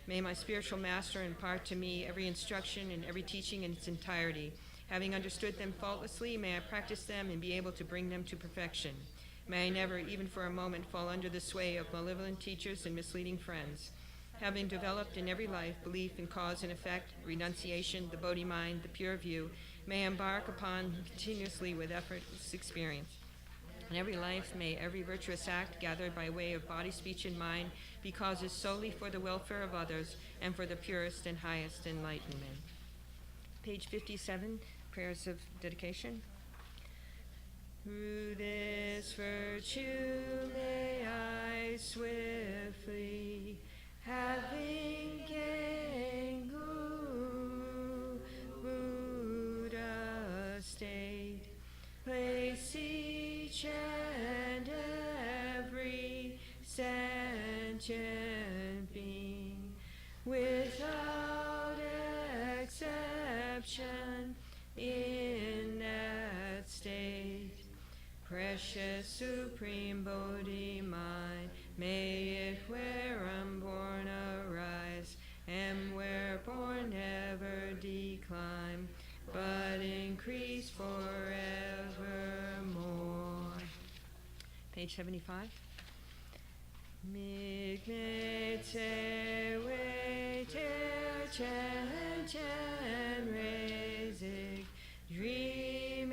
May my spiritual master impart to me every instruction and every teaching in its entirety. Having understood them faultlessly, may I practice them and be able to bring them to perfection. May I never, even for a moment, fall under the sway of malevolent teachers and misleading friends. Having developed in every life belief in cause and effect, renunciation, the Bodhi mind, the pure view, may embark upon continuously with effortless experience. In every life, may every virtuous act gathered by way of body, speech, and mind be causes solely for the welfare of others and for the purest and highest enlightenment. Page 57, prayers of dedication. Through this virtue may I swiftly, having gained Buddha state, place each and every sentient being without exception in that state. Precious supreme Bodhi mind, may it where unborn arise, and where born never decline, but increase forevermore. Page 75. Migme tse wei te chen chen reizig, dream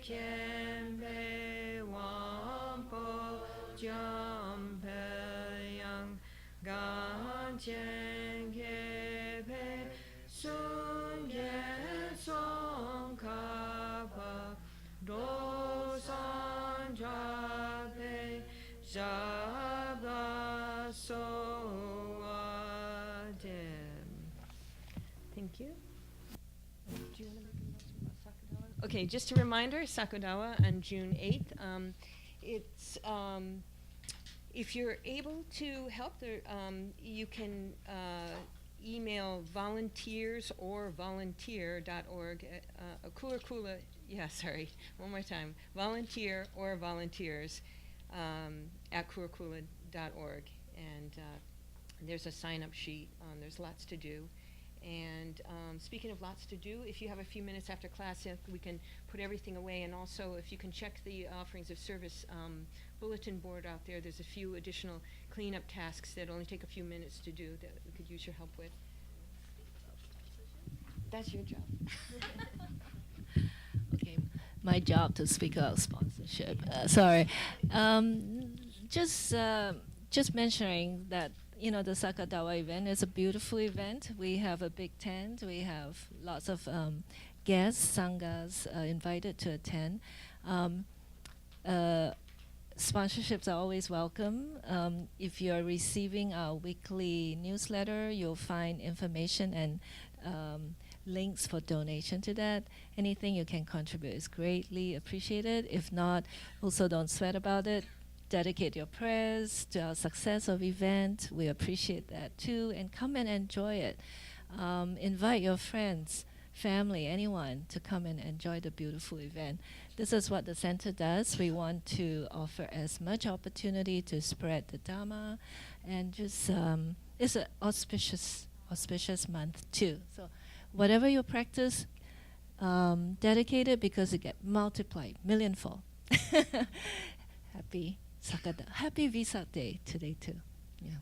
kien bei wampo jump young, gan chen kepe sun yen Tsongkhapa, do san jape jabla so adem. Thank you. Do you want to make a announcement about Sakudawa? Okay, just a reminder, Sakudawa on June 8th. It's if you're able to help, there, you can email volunteers or volunteer.org at Kurukulla, one more time, volunteer or volunteers at Kurukulla.org. And there's a sign-up sheet. There's lots to do. And speaking of lots to do, if you have a few minutes after class, we can put everything away. And also, if you can check the offerings of service bulletin board out there, there's a few additional cleanup tasks that only take a few minutes to do that we could use your help with. That's your job. Okay, my job to speak about sponsorship. Sorry, just mentioning that, you know, the Sakudawa event is a beautiful event. We have a big tent. We have lots of guests, sanghas invited to attend. Sponsorships are always welcome. If you're receiving our weekly newsletter, you'll find information and links for donation to that. Anything you can contribute is greatly appreciated. If not, also don't sweat about it. Dedicate your prayers to our success of event. We appreciate that too. And come and enjoy it. Invite your friends, family, anyone to come and enjoy the beautiful event. This is what the center does. We want to offer as much opportunity to spread the Dharma, and just it's an auspicious month too. So whatever you practice, dedicate it, because it get multiplied millionfold. Happy Vesak Day today too. Yeah.